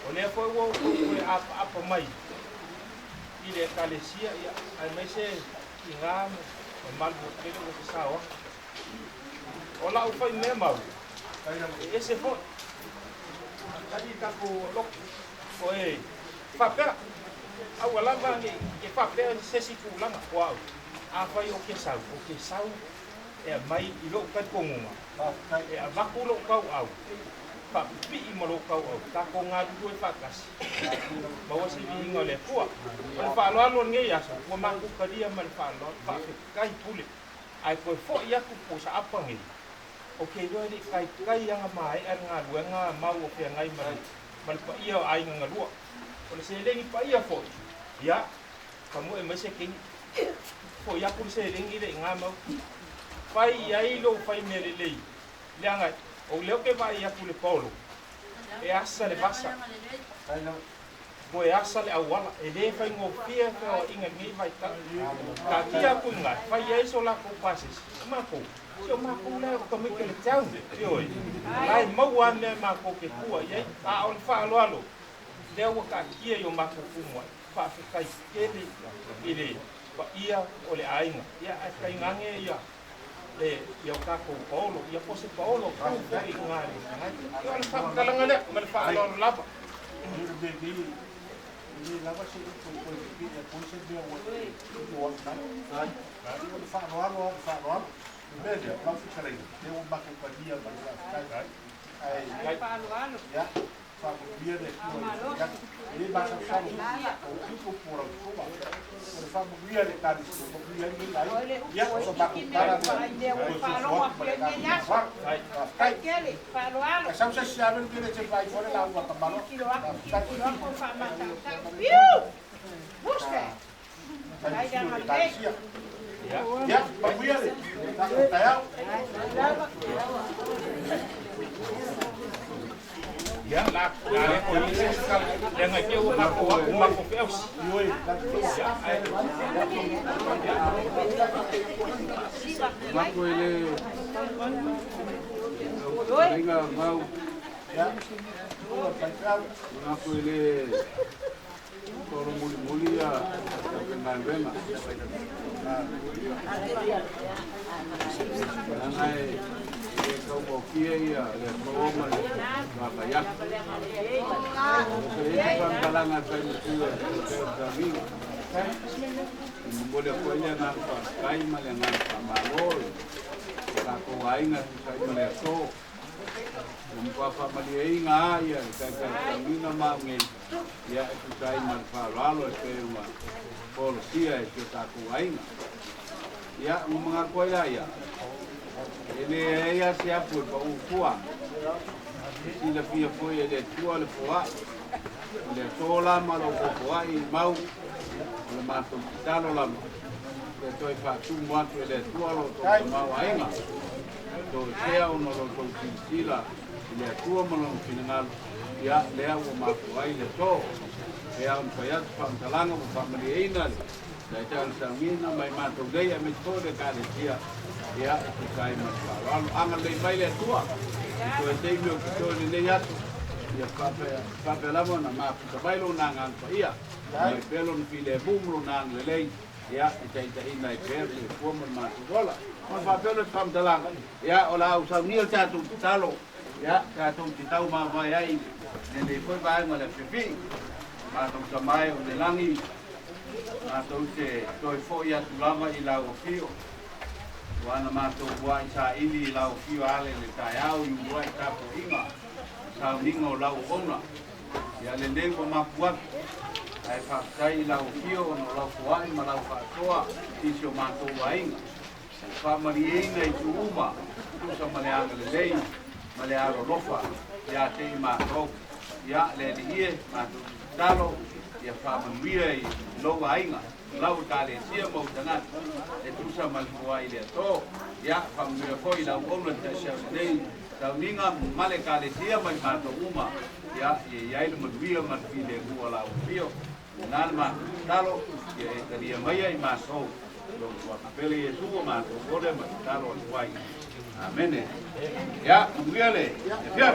Ole ko wo apa mai. Ile kalesia ya ai mai se ingam mal bukti ko sawa ola ufai me mau ese fo tadi taku lok oi papel awala bangi ke papel sesi kulang wow apa yo ke sau e mai ilo ka konguma e abakulo kau au papi imolo kau au ta ko ngadu ko pakas bawa si bingo le tua al falo alon nge ya ko mangu kadia man falo pa kai puli ai ko fo ya ku pusa apa ngi okay do ni kai yang mai an ngadu nga mau ke ngai man pa ia ai ngadu ko se lengi pa ia fo ya kamu e mese king fo ya ku se lengi le ngama pai ai lo pai mere le lianga o leo que vai a pule polo e asa le basa mo e asa le awala e le fai ngo pia ko inga ngi vai ta ka kia kunga fai ai so la ko pases ma ko yo ma ko le ko me ke le tau yo ai mo wa me ma ko ke ku ai a on fa lo alo le wo ka kia yo ma ko kumwa fa fa kai kele ile ba ia o le ainga ia kai ngange ia le yo ka ko polo ya po se polo ka ko ngani yo al fa kalangale mal fa lo laba ni lava se ko ko se de wo na fa no media pa fi kare de un ba ko pa dia ba ai ya fa ko dia de ya ni ba sa sa o ko por ko ba por fa mo dia de tadi ko dia ni lai ya so ba ko para Ai kele, falo alo. sa sa sia no que se vai fora la agua pa malo Kilo ako fa mata. Piu! Busca. Ai dan ale. ya pa dia de ta Ya la ko ni se skal yang ai ke wa ko peus oi ya ai Mako ele Venga, mau ya Mako ele Toro muli ya Kenal bema Nangai Kau mau kia ya Kau mau Maka ya Ini kan kalangan saya mestiwa Kami Boleh kuenya nampak Kai malah nampak malol Aku wainga Saya malah so Umpapa maliinga ya Kamina mangin Ya itu saya manfaalo Saya policia itu aku wainga Ya mengaku ya Ele ia se apu pa ukua. Sila fia foi ele tua le foa. Le tola malo foa I mau. Le mato talo la. Le toi fa tu moatu ele tua lo to mau ainga. To sea uno lo to sila. Le tua malo finangalo. Ya le au mafu ai le to. E au paiat pamtalanga pa mariina. Dai tal samina mai mato dei a metode kale tia. Ya, kai mas kalau angan le mai le tua. Itu dei meu que to ni ya. Ya pa lamo na ma pa bailo na ngan pa ia. Mai pelo ni file bumlo na le ya ita ina I per le forma ma dola. Ma pa pelo pam dalang. Ya ola usau ni el tatu talo. Ya, tatu titau ma vai ai. Ne foi vai ma le pipi. Ma to samai o le langi. Ma to te toi foi ya lava I la o fio. Wana mato wai sa ili lau fio ale le tai au I wai tapo inga. Sa ningo lau ona. Ya le nengo mapuat. Ai whaktai lau fio no lau fuai ma lau whatoa. Tisio mato wainga. Whamarienga I tu uma. Tusa male anga le lei. Male aro lofa. Ya te I mato. Ya le ie mato talo. Ya whamanuia I loa ainga. Lau tale sia mau tangat e tusa mal fuai le to ya famia foi lau ona te sia nei tau ninga male kale sia mai mato uma ya ia ile mavia ma file ku lau fio nan ma talo ya e taria mai ai maso lo wa pele e suo ma to ore ma talo fuai amen ya muiale ya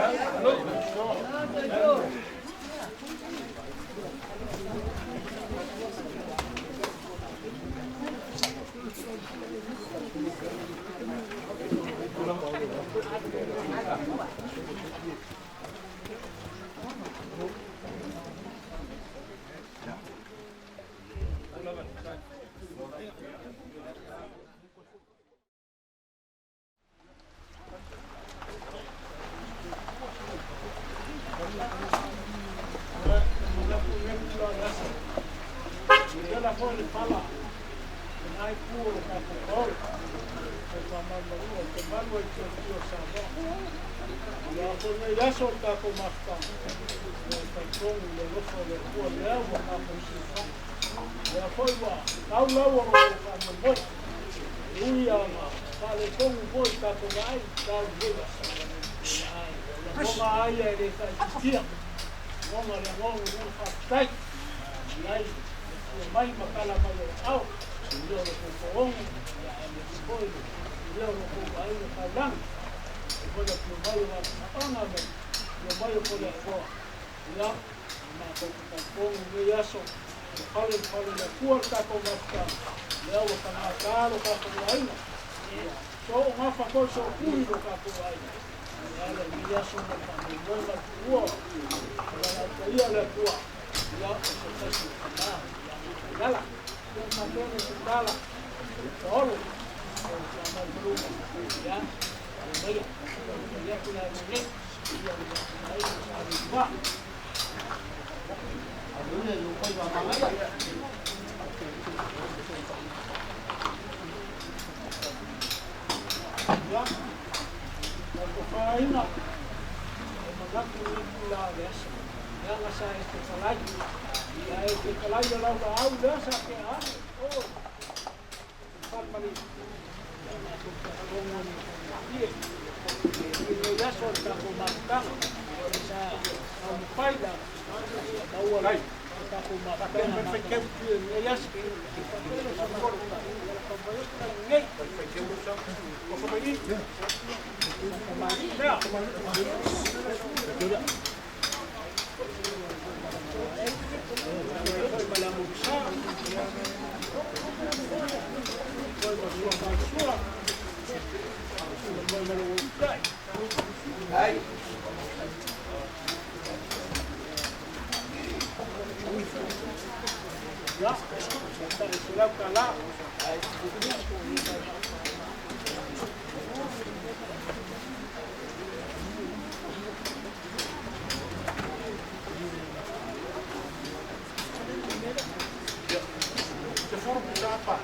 Se for apa?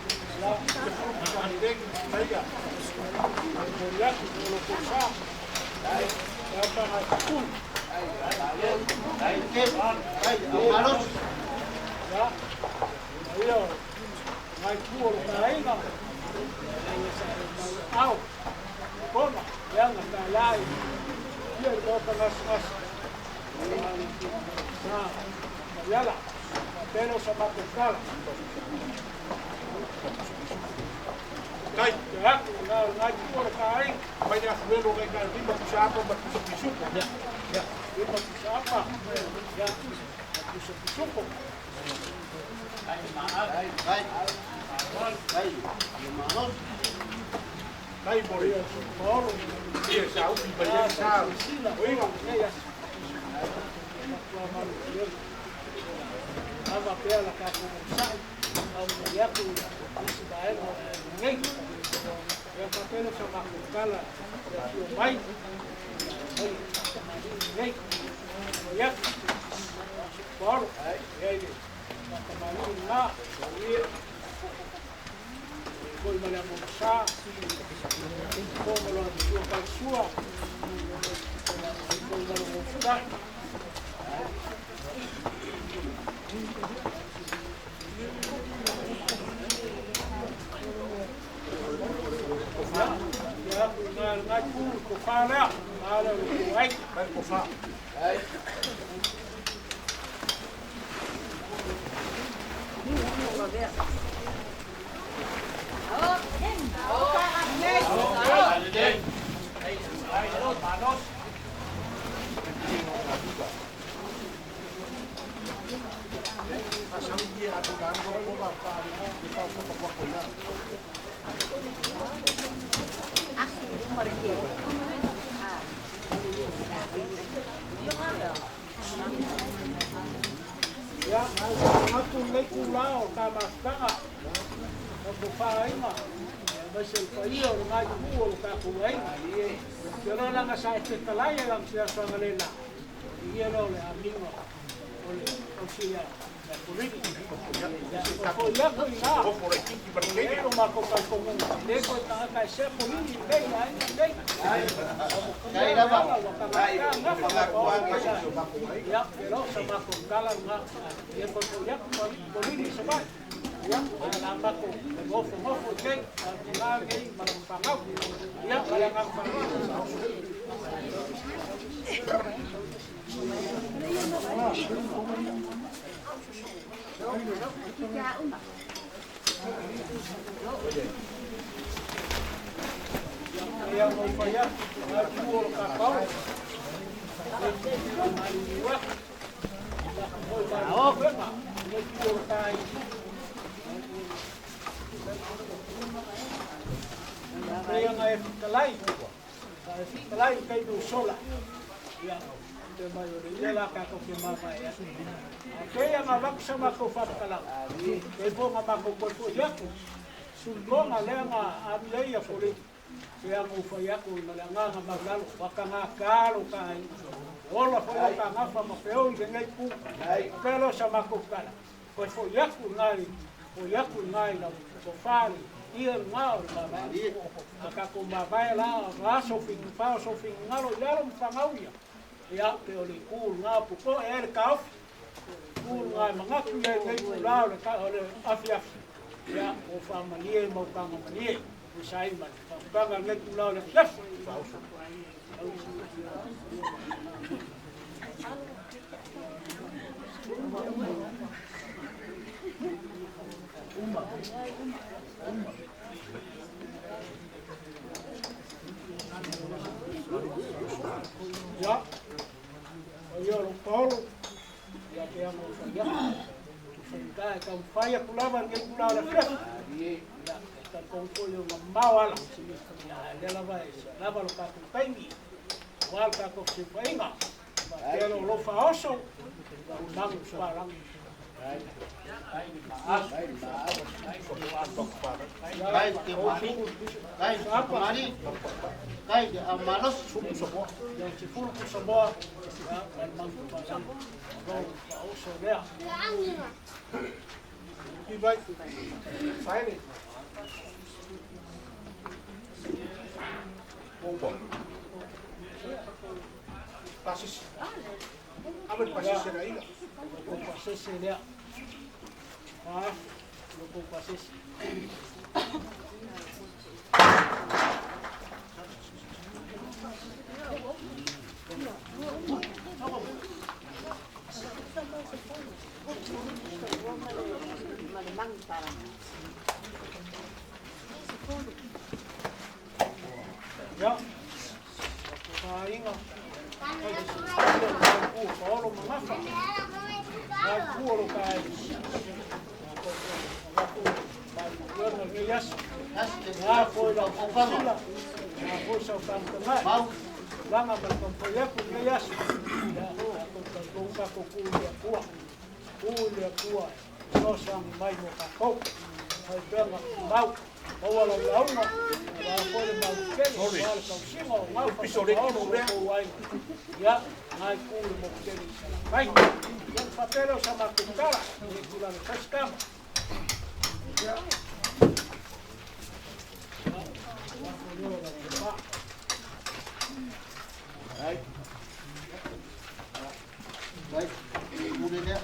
Se for Ya lo cosa. Ya para cool. Malos. Ya. Ayo. Mai cool kai na. Au. Koma. Ya na lai. Ya lo para nas. Nah. Ya la. Pero sama pescar. Kai, Ya, ngai cool kai. mai na fuelo ngai ka rimba kusapa ba kusapisuko. Ya. Lima siapa? Ya. Kusuk-kusuk. Kai mori. Oro. Ia sa upi ba ia sa. Oiga, ya. Ava pela ka ko sai. Au ya ku isi bae no ngai. Ya ka pelo sa ka kala. Ya ku mai. Ngai. Ya. Bor. Ya ni. Ka mali na. Ia. Koi mala mo sa. Como lo sua pa sua. Koi mala mo sa. Ya, ngai ku fala. Ala ku ai. Kai ko fa. Asam dia atu kan ko ba pa ni ka ko ko ko na. Ya, aku ngai kulao ka mastanga. Aku fainga. Masih paio ngai buo ka kuainga. Pero lang sa talaya lang siya sa ngalena. Iya lo le amigo. Ole, auxilia. Ya, ya ko ina. Ko por aquí ki ba ke. Pero mako ka ko mo. Deko ta ka siya po ni dei ai dei. Kai na ba? Ya, pero sa mako kala nga. Ya ko ya ko ni sa ba. Ya, alamba ko. Mo kay ang gay magpangaw. Ya, kaya nga pangaw. Yang mau payah, jual kapal. Oh, berapa? Jual kai. Yang ayah kalai, kalai kai do sola. Ya, mayoría la ka ko mama ya. Okay, ang abak sa makufat kalang. Kay po nga makupot ya. Sulong nga amlay ya puli. Kaya mo faya ko malanga nga maglalo waka nga kalo kay. Wala po ka nga pa mapeo ngay po. Pero sa makukala. Pues fo ya ko ngai. Fo ya ko ngai na ko fali. Iyan nga mama. Akakumbabay la raso fin pa so fin ngalo yalom pangawya. Ya, pero li cool nga po ko kauf. Cool nga mga kuya ngay kulaw ka ole afya. Ya, o family mo kang mali. Usay man. Kang ngay kulaw na yes. Ya. Ayo Paulo. Ya que amo ya. Senta kan faya kulaban ke kulala fes. Ya, kan konkoyo mawala. Ya, dela vai. Lava lo ka pengi. Wal ka ko se fainga. Pero lo faoso. Nang sualang. Kai malos Suku semua. Yang ciful ku semua. Ya, dan mangku pasang. Kalau faoso dia. Baik. Saya ni. Opa. Pasis. Amen pasis na ina. Loko pasese dia. Ah, loko pasese. Ya. Inga. Olo mangafa. Aku olo kai. Aku olo ngias. Ya foi la confila. Ya foi sa famta. Mau. Langa berkompoyak ngias. Ya aku ka kulia kuah. Kulia kuah. Sosang mai mo kakau. Hai benga mau. Awal launa, para poder manter o mal consigo, mal pisoreki no vai. Ya, nai kuule mokteli. Vai. Yang papel sama kuntara, ni kula ni kastam. Ya. Baik. Baik. Kemudian dia.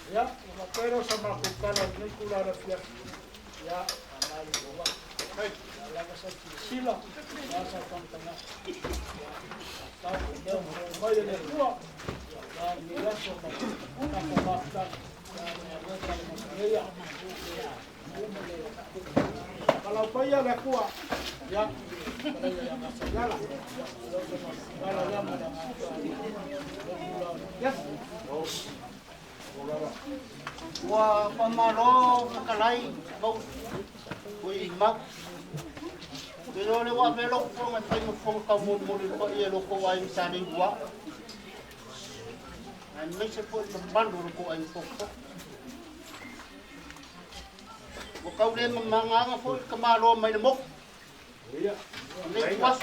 Ya, pero sama kukana ni kula na fiat. Ya, anai bola. Hai, ala sa sila, ya sa kantana. Tahu dia mau ni tua. Ya, ni raso ka basta. Ya, kalau paya la kuah, ya, kalau yang segala, kalau yang ada, ya, Wa pamalo kalai bau kui mak pero le wa melo ko ma tai mo fo ka mo mo ko ye lo ko wa sa ni wa an me se po bandu ko ai ko ko ka le manga fo ka malo mai mo Iya. le was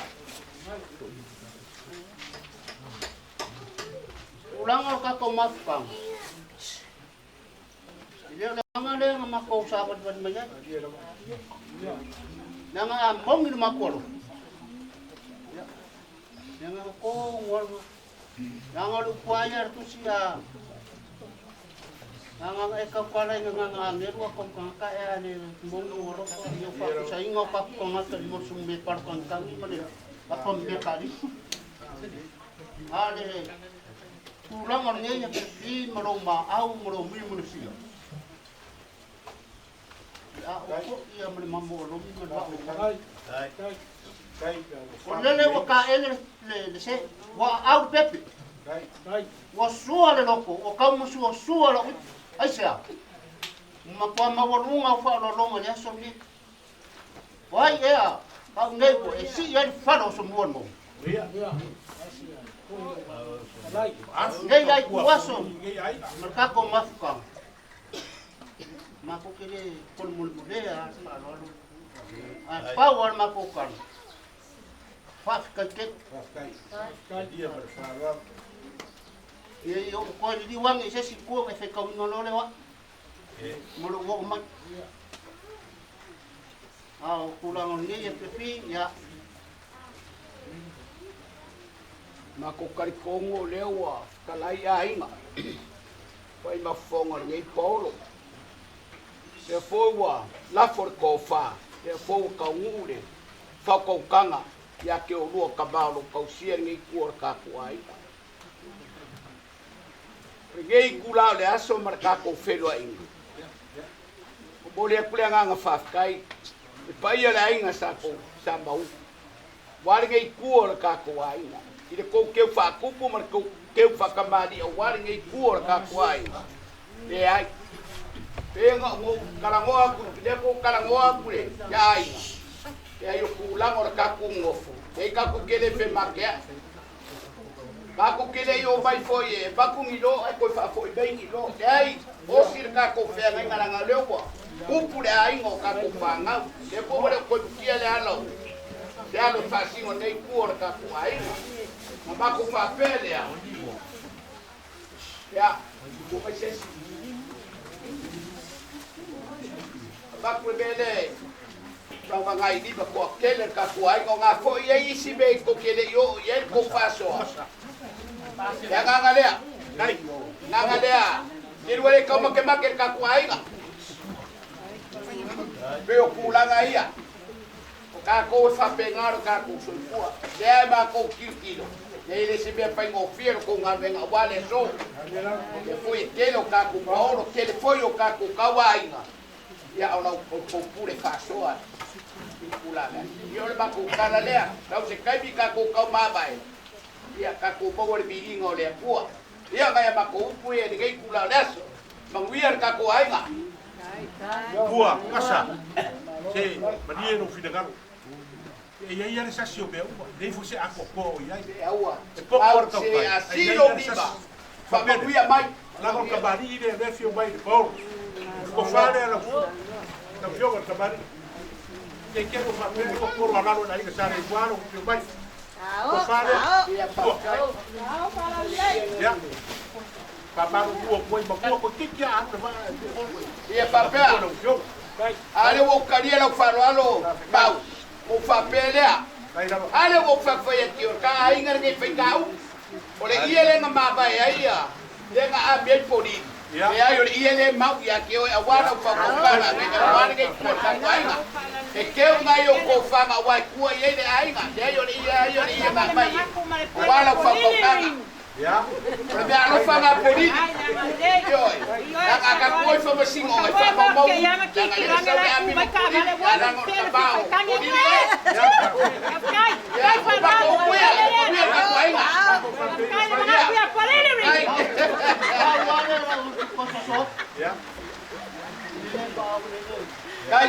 ulang ka ko mafang dia nanga le nga mako sabat ban manya nanga ambong ni mako lo nanga ko ngol nanga lu kwaya tu sia nanga e ka pala nga ngero ko ka ya ni mong ngoro ko yo pa sa ingo pa ko ngata mo sumbe par kon kami mali apa me kali ale tulang orangnya yang pergi meromah au meromi manusia. Aku ia melimambo lomi merbau. Oleh waka ele le se wa au pepe. Wa suara loko, o kamu suara aisha. Mapa mawalunga fa lolonga ya somi. Wai ya, kau ngeko esi ya falo semua mo. Iya. Ngai ai kuaso. Mereka ko mafka. Mako kiri pun mulmulea lalu. Power mako kan. Fak kaket. Dia bersalah. Ye yo ko di wang ise si ko ke fe kau nolole wa. Mulu wo mak. Kulang ni ya pepi ya. Mako karikongo lewa kalai ainga. Pai mafonga ngai polo. Se fowa la for kofa, se fowa kaungure, fa ko kanga ya ke o lua kabalo kau sia ngai kuor ka kuai. Ngai kula le aso marka ko felo ainga. O bole kule nga fa kai. Pai ya ainga sa ko sa mau. Wale ngai kuor ka kuai. Ile ko ke fa kupu mar ko ke fa kamadi o wale ngai kuor ka kuai. Le ai Tenga mo kalangoa ku deko kalangoa ku le yai ya yo ku la ngor ka ku ngofu e ka ku kele fe makia ka ku kele yo bai foye ba ku ngilo ai ko fa foi bai ngilo yai o sir ka ku fe ngai ngala ngalo ko ku le ai ngo ka ku fanga de ko wala ko kiele alo ya lo fa singo nei ku or ka ku ai ba ku fa pele ya ku pa se Makwebele. Mga ngai di ba ko kele ka kuai ko nga fo ye isi be ko kele yo ye ko faso. Ya nga lea. Nga lea. Dirwele ka make ka kuai nga. Pero kulanga ia. Ka ko fa pengar ka ko sulpua. Ya ba ko kilo. Ele se be pa ngofiro ko nga venga wale so. Que foi kelo ka ko paolo que foi o ka ko kawai nga. Ya ona ko pure faso. Yo le baku kala lea, kau se kai ka ko kau mabai. Ia ka ko power bilingo le pua. Ia ga ya baku pu e de kai kula das. Mangwiar ka ko ainga. Pua, kasa. Se, manie no fidegaro. E ia sa sio be, dei fosse a ko ia. E aua. E poco ka se asilo diba. Fa mangwia mai. La ko kabari de be fio mai ko. Ko fare la. Ka fio ko kabari. E quero fazer o por lá no na igreja igual o que vai. Ko fare. Não, fala aí. Ya. Papai o foi o que a vai. E papel. Ale wo karia la farwalo. Pau. O papelea. Ale wo fa foi aqui o ca inga que ficau. Ole iele na maba aí a. Denga a bel podi. E aí o iele mau ya que o awara fa ko para que awara que ko ta ainga. E que o ngai o ko fa ma wa ku ye de ainga. De yo ia maba. Wala fa ko kanga. Ya. Pero me alo fa ma podi. Yo. Ka ko fa ma singo ngai fa ma mau. Vai